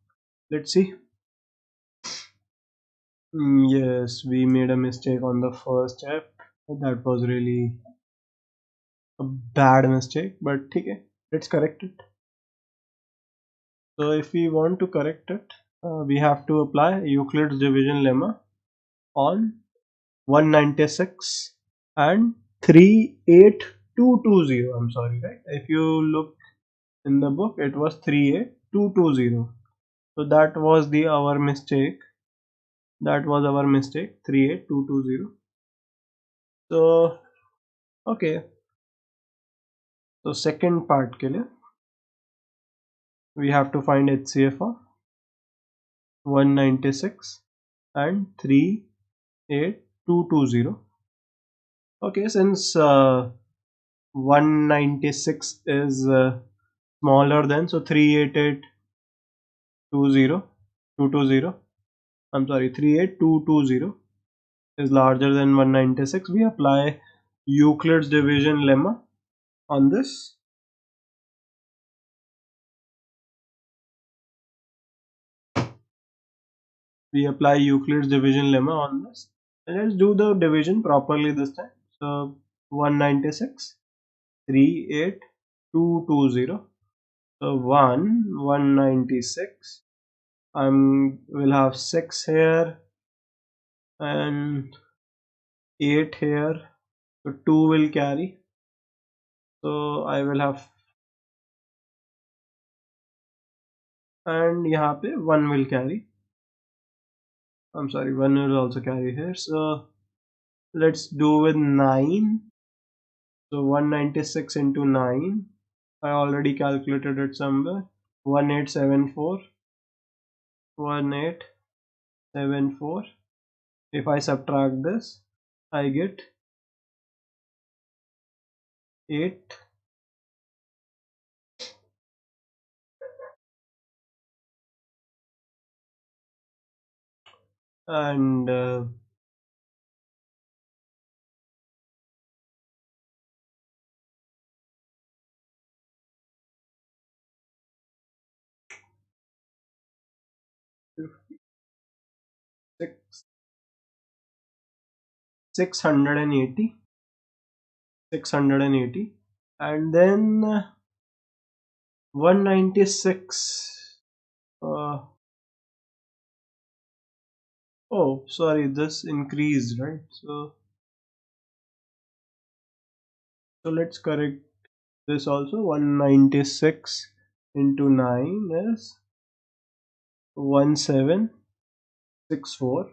let's see. Yes, we made a mistake on the first step. That was really a bad mistake, but okay, let's correct it. So if we want to correct it, we have to apply Euclid's division lemma on 196 and 38220. I'm sorry, right? If you look in the book, it was 38220. So that was our mistake. 38220. So okay. So second part के लिए we have to find HCF of 196 and 38220. Okay, since 196 is smaller than, so 38820 I'm sorry, 38220 is larger than 196. We apply Euclid's division lemma on this. We apply Euclid's division lemma on this. And let's do the division properly this time. So 196, 38220. So 196. Will have 6 here and 8 here. So 2 will carry. So I will have, and यहाँ पे 1 will carry. I'm sorry, 1 will also carry here. So let's do with 9. So 196 into 9. I already calculated it somewhere. 1874. 1874. If I subtract this, I get 8. And 680. 680. And then 196. Oh, sorry, this increased, right? So let's correct this also. 196 into 9 is 1764.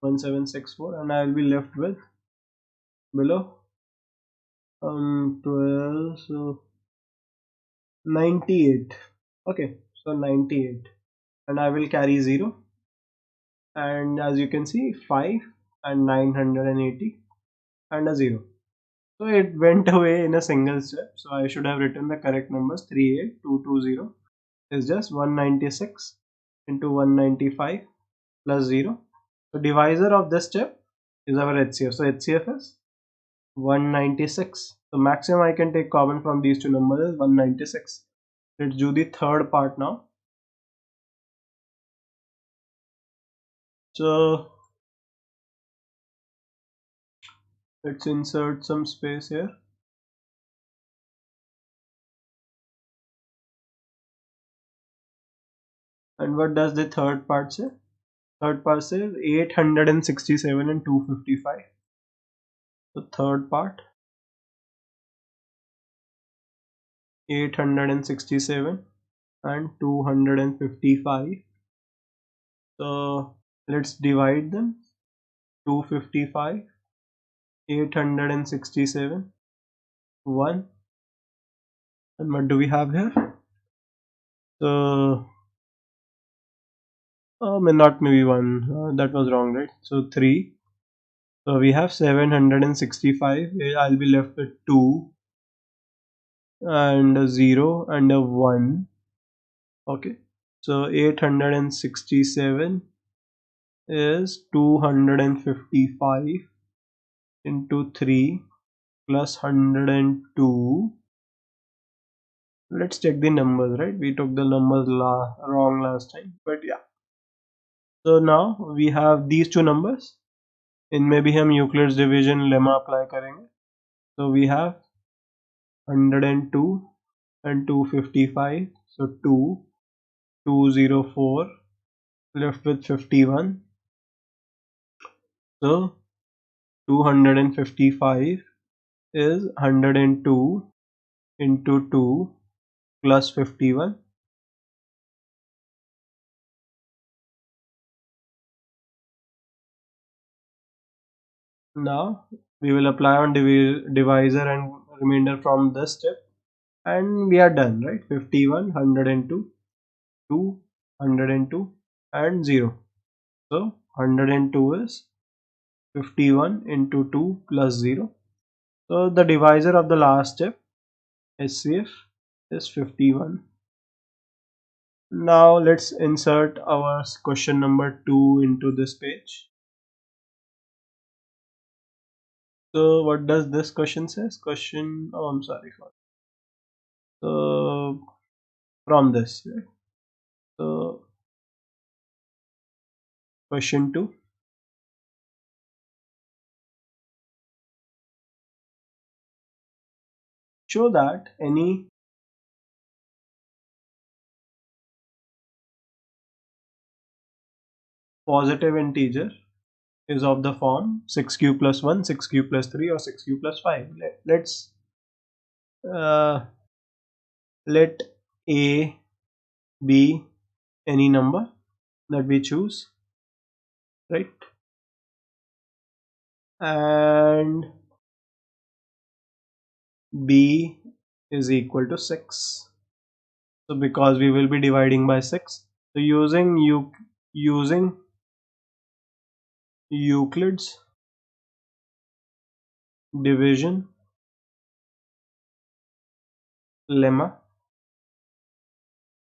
1764, and I will be left with below 12, so 98. Okay, so 98, and I will carry 0, and as you can see 5 and 980 and a 0. So it went away in a single step. So I should have written the correct numbers. 38220 is just 196 into 195 plus 0. So divisor of this step is our HCF. So HCF is 196. So maximum I can take common from these two numbers is 196. Let's do the third part now. So let's insert some space here. And what does the third part say? Third part says 867 and 255. The third part, 867 and 255. So let's divide them. 255, 867, 1. And what do we have here? So not maybe 1, that was wrong, right? So 3. So we have 765. I'll be left with 2 and a 0 and a 1. Okay, so 867 is 255 into 3 plus 102. Let's check the numbers, right? We took the numbers wrong last time, but yeah. So now we have these two numbers. इनमें भी हम Euclid's division lemma apply करेंगे. So we have 102 and 255. So 204 left with 51. So 255 is 102 into 2 plus 51. Now we will apply on divisor and remainder from this step, and we are done, right? 51, 102, 2, 102 and 0. So 102 is 51 into 2 plus 0. So the divisor of the last step, HCF, is 51. Now let's insert our question number 2 into this page. So what does this question says? Question, oh I'm sorry for. So from this, right? So question 2. Show that any positive integer is of the form 6q plus 1, 6q plus 3 or 6q plus 5. Let's let a be any number that we choose, right? And b is equal to 6. So because we will be dividing by 6, so using Euclid's division lemma,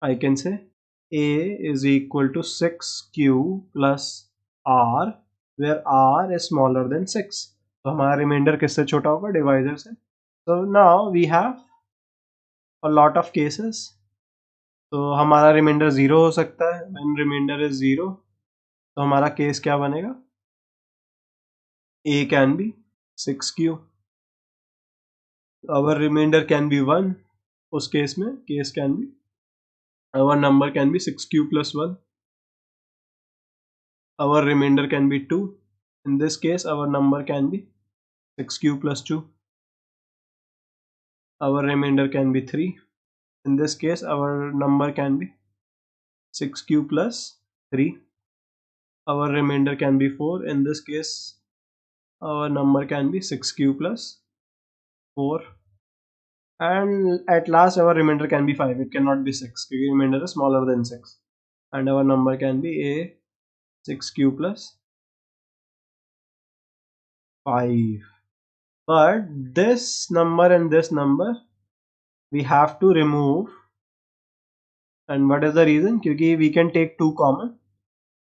I can say a is equal to 6q plus r, where r is smaller than 6. तो हमारा reminder किससे छोटा होगा? Divisor से. So now we have a lot of cases. तो हमारा reminder 0 हो सकता है. When remainder is 0, तो हमारा केस क्या बनेगा? A can be 6q. Our remainder can be 1. उस केस में case can be, our number can be 6q plus 1. Our remainder can be 2. In this case, our number can be 6q plus 2. Our remainder can be 3. In this case, our number can be 6q plus 3. Our remainder can be 4. In this case, our number can be 6q plus 4. And at last, our remainder can be 5. It cannot be 6 because remainder is smaller than 6. And our number can be a 6q plus 5. But this number and this number we have to remove. And what is the reason? क्योंकि we can take 2 common.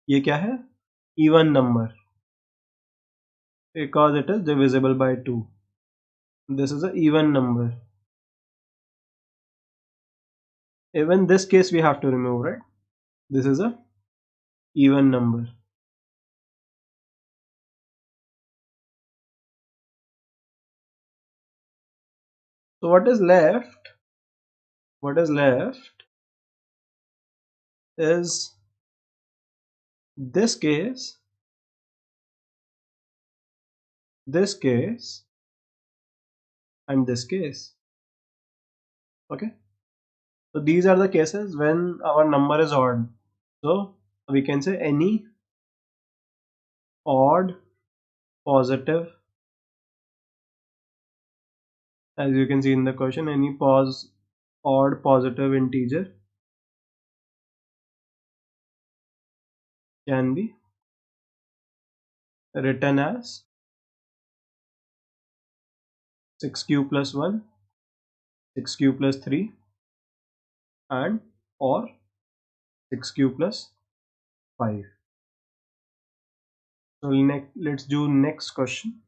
ये क्या है? Even number, because it is divisible by 2. This is an even number. Even this case we have to remove, right? This is a even number. So what is left? What is left is this case, this case, and this case. Okay, so these are the cases when our number is odd. So we can say any odd positive, as you can see in the question, any odd positive integer can be written as 6q plus 1, 6q plus 3, and or 6q plus 5. So let's do next question.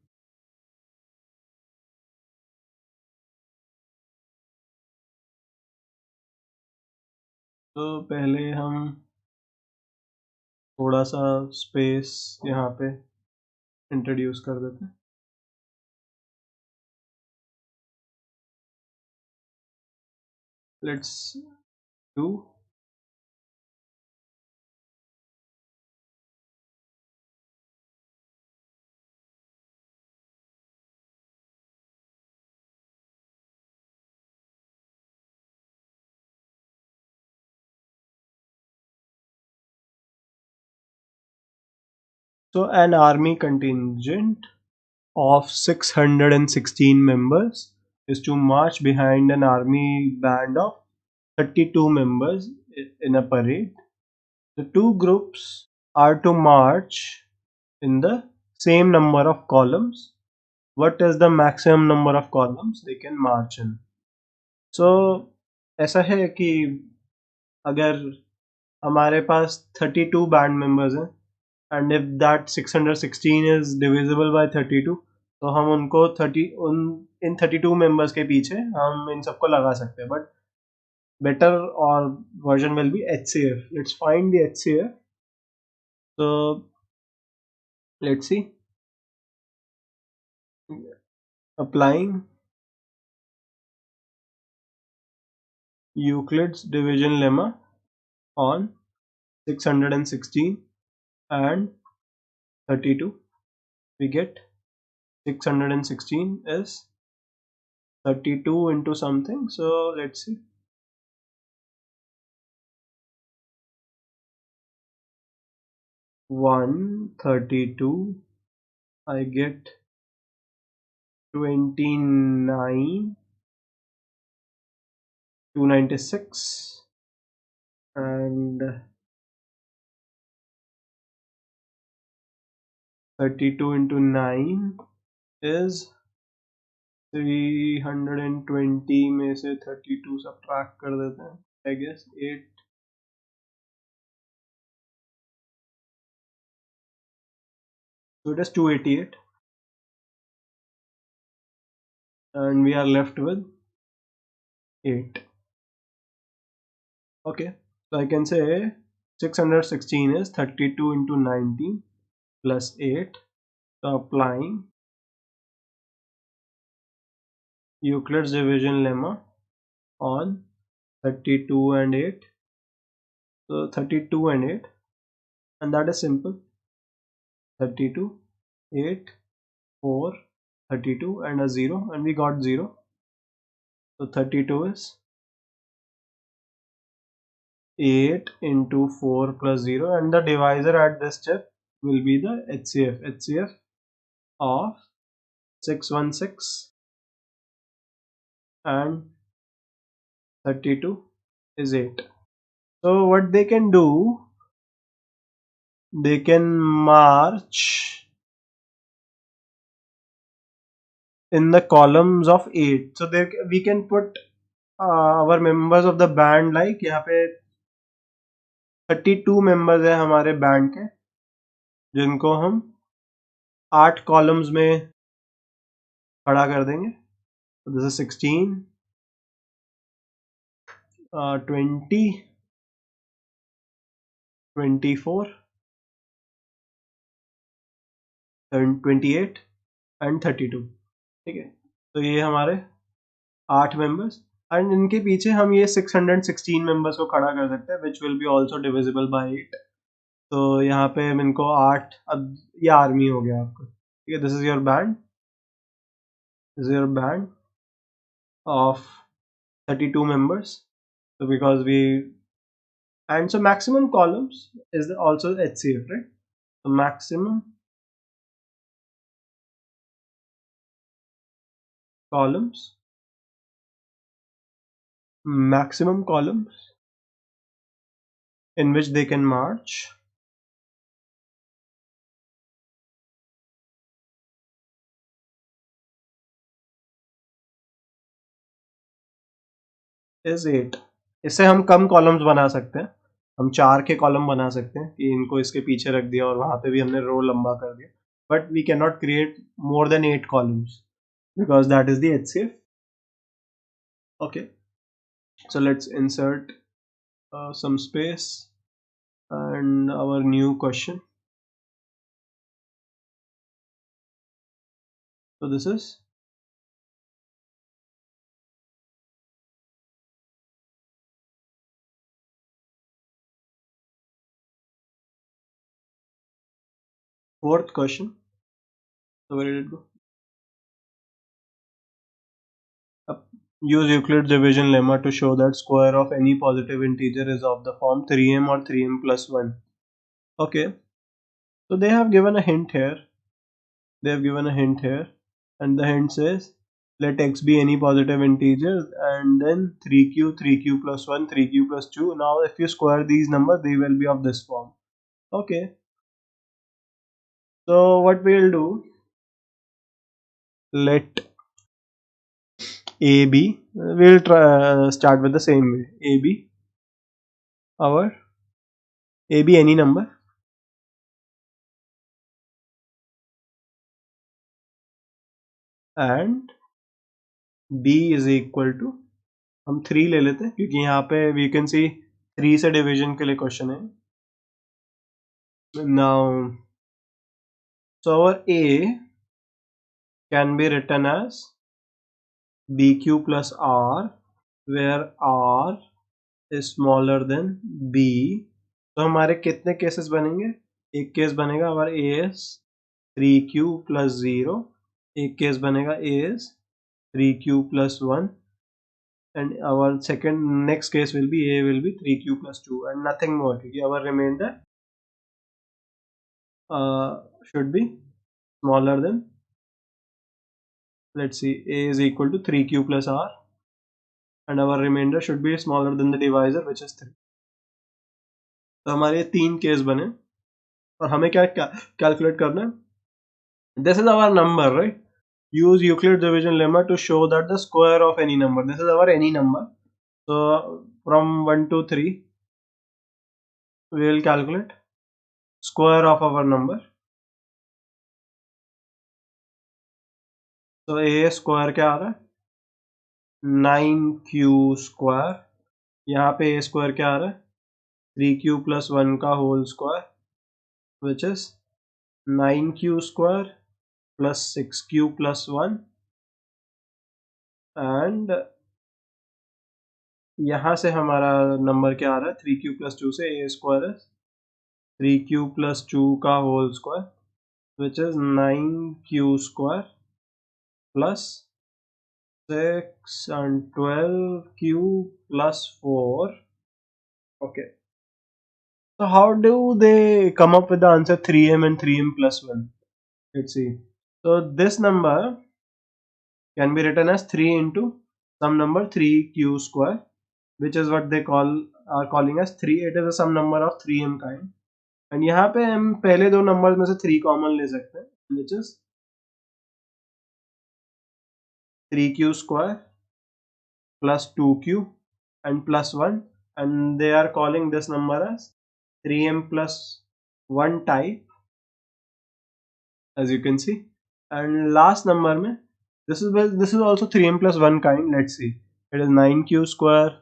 तो पहले हम थोड़ा सा space यहाँ पे introduce कर देते हैं. Let's do so an army contingent of 616 members is to march behind an army band of 32 members in a parade. The two groups are to march in the same number of columns. What is the maximum number of columns they can march in? So ऐसा है कि अगर हमारे पास 32 band members हैं and if that 616 is divisible by 32, तो हम उनको इन 32 members के पीछे हम इन सबको लगा सकते हैं. But better or version will be HCF. Let's find the HCF. So let's see. Applying Euclid's division lemma on 616 and 32, we get 616 is 32 into something. So let's see. 132, I get 29, 296, and 32 into 9 is 320 में से 32 subtract कर देते हैं, I guess 8. So it is 288, and we are left with 8. Okay, so I can say 616 is 32 into 19 plus 8. So applying Euclid's division lemma on 32 and 8. So 32 and 8, and that is simple. 32, 8, 4, 32 and a 0, and we got 0. So 32 is 8 into 4 plus 0, and the divisor at this step will be the HCF. HCF of 616 and 32 is 8. So what they can do, they can march in the columns of 8. So there we can put our members of the band, like यहाँ पे 32 members है हमारे band के, जिनको हम 8 columns में खड़ा कर देंगे. So this is 16, 20, 24, and 28 and 32. ठीक है, तो ये हमारे 8 मेंबर्स, एंड इनके पीछे हम ये 616 मेंबर्स को खड़ा कर सकते हैं, which will be also divisible by 8. तो यहाँ पे इनको 8, अब ये आर्मी हो गया आपका, ठीक है। This is your band, this is your band of 32 members. So because we, and so maximum columns is also HCF, right? So maximum columns in which they can march is 8. इससे हम कम columns बना सकते हैं, हम 4 के column बना सकते हैं कि इनको इसके पीछे रख दिया और वहां पे भी हमने रो लंबा कर दिया, but we can not create more than 8 columns because that is the HCF. Okay, so let's insert some space and our new question. So this is fourth question. So where did it go? Use Euclid's division lemma to show that square of any positive integer is of the form 3m or 3m plus 1. Okay, so they have given a hint here. And the hint says let x be any positive integer, and then 3q, 3q plus 1, 3q plus 2. Now if you square these numbers, they will be of this form. Okay, so what we'll do, let a b, we'll try start with the same way. A b, our a b any number, and b is equal to, हम 3 ले लेते हैं क्योंकि यहाँ पे we can see 3 से division के लिए क्वेश्चन है. Now so our a can be written as bq plus r, where r is smaller than b. तो हमारे कितने केसेस बनेंगे? एक केस बनेगा अगर a is 3q plus 0, एक केस बनेगा a is 3q plus 1, and our next case will be a will be 3q plus 2 and nothing more, क्योंकि our remainder should be smaller than, let's see, a is equal to 3q plus r, and our remainder should be smaller than the divisor which is 3. तो हमारे 3 case बने और हमें क्या calculate करना है? This is our number, right? Use Euclid's division lemma to show that the square of any number, this is our any number, so from 1 to 3 we will calculate square of our number. तो a square क्या आ रहा है? 9q square. यहाँ पे a square क्या आ रहा है? 3q plus 1 का whole square, which is 9q square plus 6q plus 1, and यहाँ से हमारा नंबर क्या आ रहा है? 3q plus 2 से a स्क्वायर है 3q plus 2 का whole square, which is 9q square plus 6 and 12q plus 4. Okay, so how do they come up with the answer 3m and 3m plus 1? Let's see. So this number can be written as 3 into some number 3q square, which is what they are calling as 3. It is a some number of 3m kind. And यहाँ पे हम पहले दो number में से 3 common ले सकते हैं, which is 3q square plus 2q and plus 1, and they are calling this number as 3m plus 1 type, as you can see. And last number में this is also 3m plus 1 kind. Let's see, it is 9q square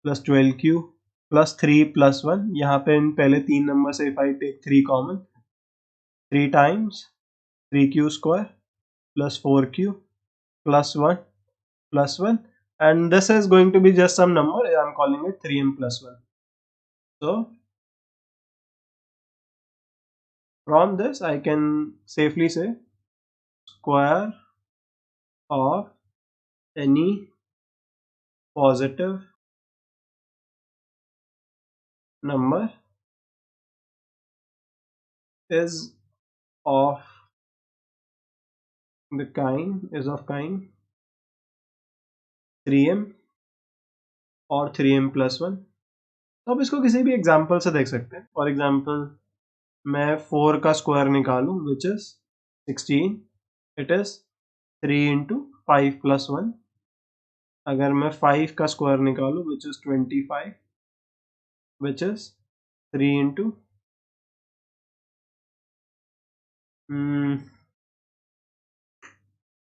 plus 12q plus 3 plus 1. यहाँ पे इन पहले तीन number से if I take 3 common, 3 times 3q square plus 4q plus 1 plus 1, and this is going to be just some number. I'm calling it 3m plus 1. So From this I can safely say square of any positive number is of kind 3m और 3m plus 1। तो आप इसको किसी भी example से देख सकते हैं। फॉर एग्जाम्पल मैं 4 का स्क्वायर निकालूं which is 16, it is 3 into 5 plus 1। अगर मैं 5 का स्क्वायर निकालूं which is 25, which is 3 into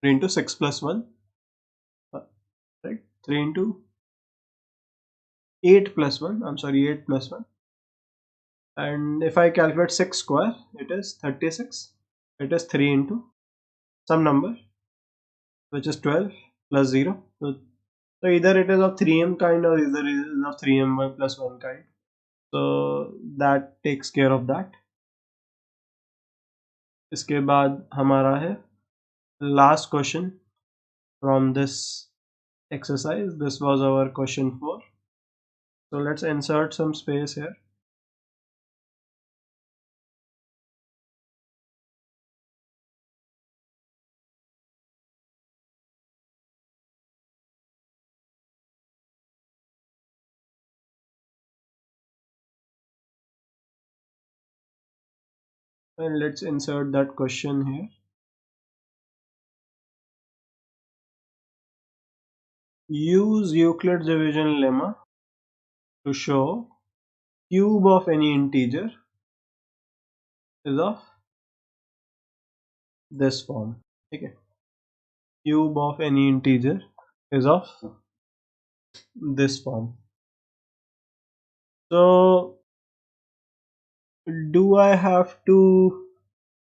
3 into 6 plus 1, right? 3 into 8 plus 1, I'm sorry, 8 plus 1. And if I calculate 6 square, it is 36. It is 3 into some number, which is 12 plus 0. So either it is of 3m kind or either it is of 3m plus 1 kind. So that takes care of that. इसके बाद हमारा है last question from this exercise. This was our question 4. So let's insert some space here. And let's insert that question here. Use Euclid's division lemma to show cube of any integer is of this form. Okay. Cube of any integer is of this form. So do I have to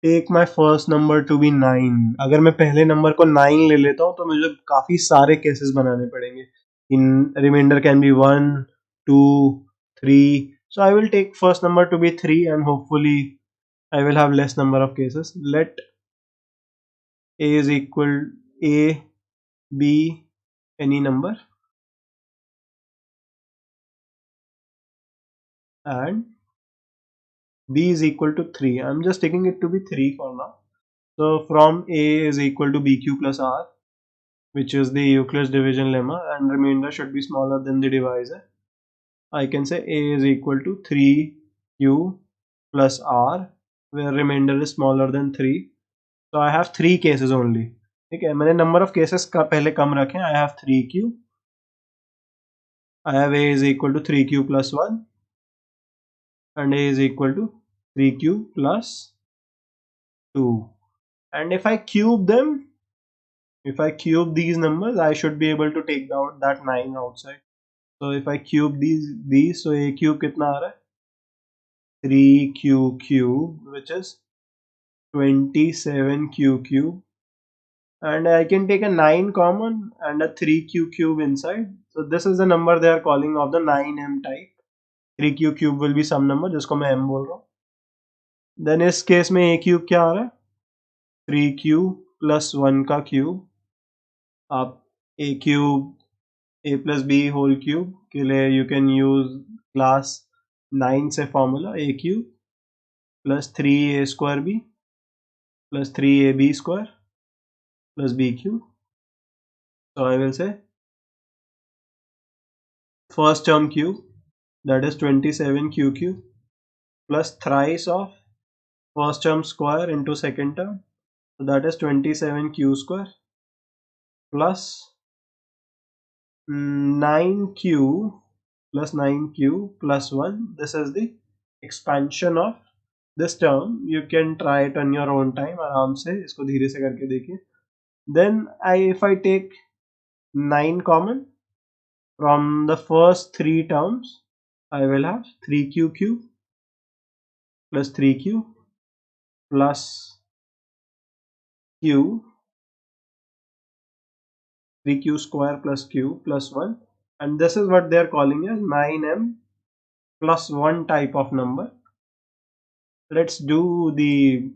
take my first number to be 9? अगर मैं पहले number को 9 ले लेता हूँ तो मुझे काफी सारे केसेस बनाने पड़ेंगे. In remainder can be 1, 2, 3. So I will take first number to be 3 and hopefully I will have less number of cases. Let a is equal a, b, any number, and b is equal to 3. I'm just taking it to be 3 for now. So from a is equal to bq plus r, which is the Euclid's division lemma, and remainder should be smaller than the divisor. I can say a is equal to 3q plus r, where remainder is smaller than 3. So I have 3 cases only. ठीक है, मैंने number of cases का पहले कम रखे. I have 3q. I have a is equal to 3q plus 1 and a is equal to 3q plus 2. And if I cube them, if I cube these numbers, I should be able to take out that 9 outside. So if I cube these, so a cube कितना आ रहा है? 3q cube, which is 27q cube, and I can take a 9 common and a 3q cube inside. So this is the number they are calling of the 9m type. 3q cube will be some number जिसको मैं m बोल रहा हूँ. Then इस case में a cube क्या आ रहा है? 3q plus 1 का cube. आप a cube a plus b whole cube के लिए you can use class 9 से formula a cube plus 3a square b plus 3ab square plus b cube. So I will say first term cube, that is 27q cube, plus thrice of first term square into second term, so that is 27q square, plus 9q plus 9q plus 1. This is the expansion of this term. You can try it on your own time. आराम से इसको धीरे से करके देखिए. Then if I take 9 common from the first 3 terms, I will have 3q cube plus 3q plus q, 3q square plus q plus 1, and this is what they are calling as 9m plus 1 type of number. let's do the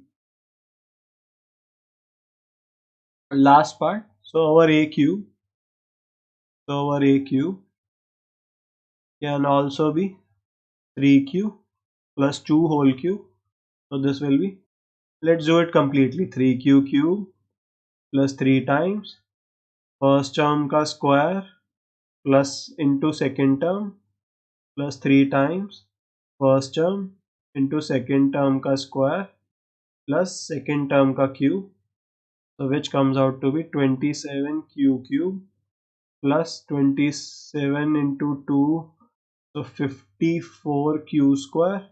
last part. So our a cube, can also be 3q plus 2 whole cube. So this will be, let's do it completely. 3q cube plus 3 times first term का square plus into second term plus 3 times first term into second term का square plus second term का cube. So which comes out to be 27q cube plus 27 into 2, so 54q square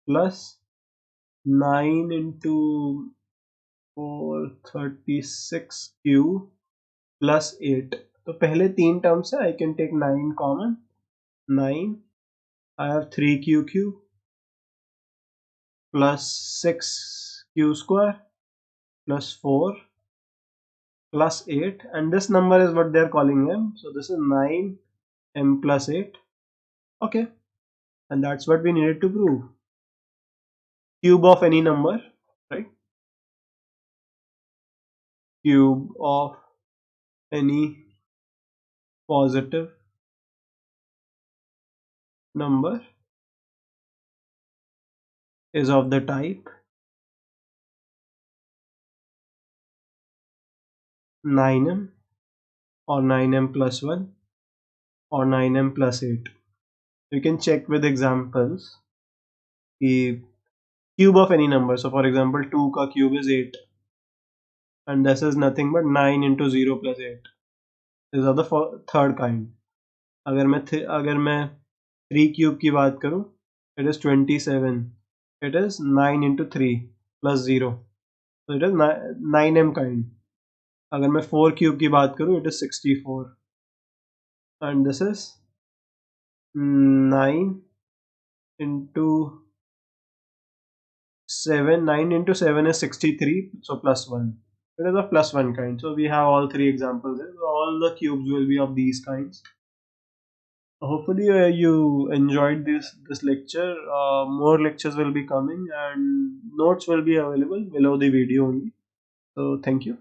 plus 9 into 4 36q plus 8. तो पहले तीन term से I can take 9 common. 9, I have 3q cube plus 6q square plus 4 plus 8, and this number is what they are calling m, so this is 9m plus 8. Okay, and that's what we needed to prove. Cube of any number, right? Cube of any positive number is of the type 9m or 9m plus 1 or 9m plus 8. You can check with examples. The cube of any number, so for example 2 का cube is 8, and this is nothing but 9 into 0 plus 8. These are the third kind. अगर मैं 3 cube की बात करूं, it is 27. It is 9 into 3 plus 0, so it is 9m kind. अगर मैं 4 cube की बात करूं, it is 64, and this is 9 into 7. 9 into 7 is 63, so plus 1. It is of plus 1 kind. So we have all three examples here. So all the cubes will be of these kinds. Hopefully you enjoyed this lecture. More lectures will be coming and notes will be available below the video only. So thank you.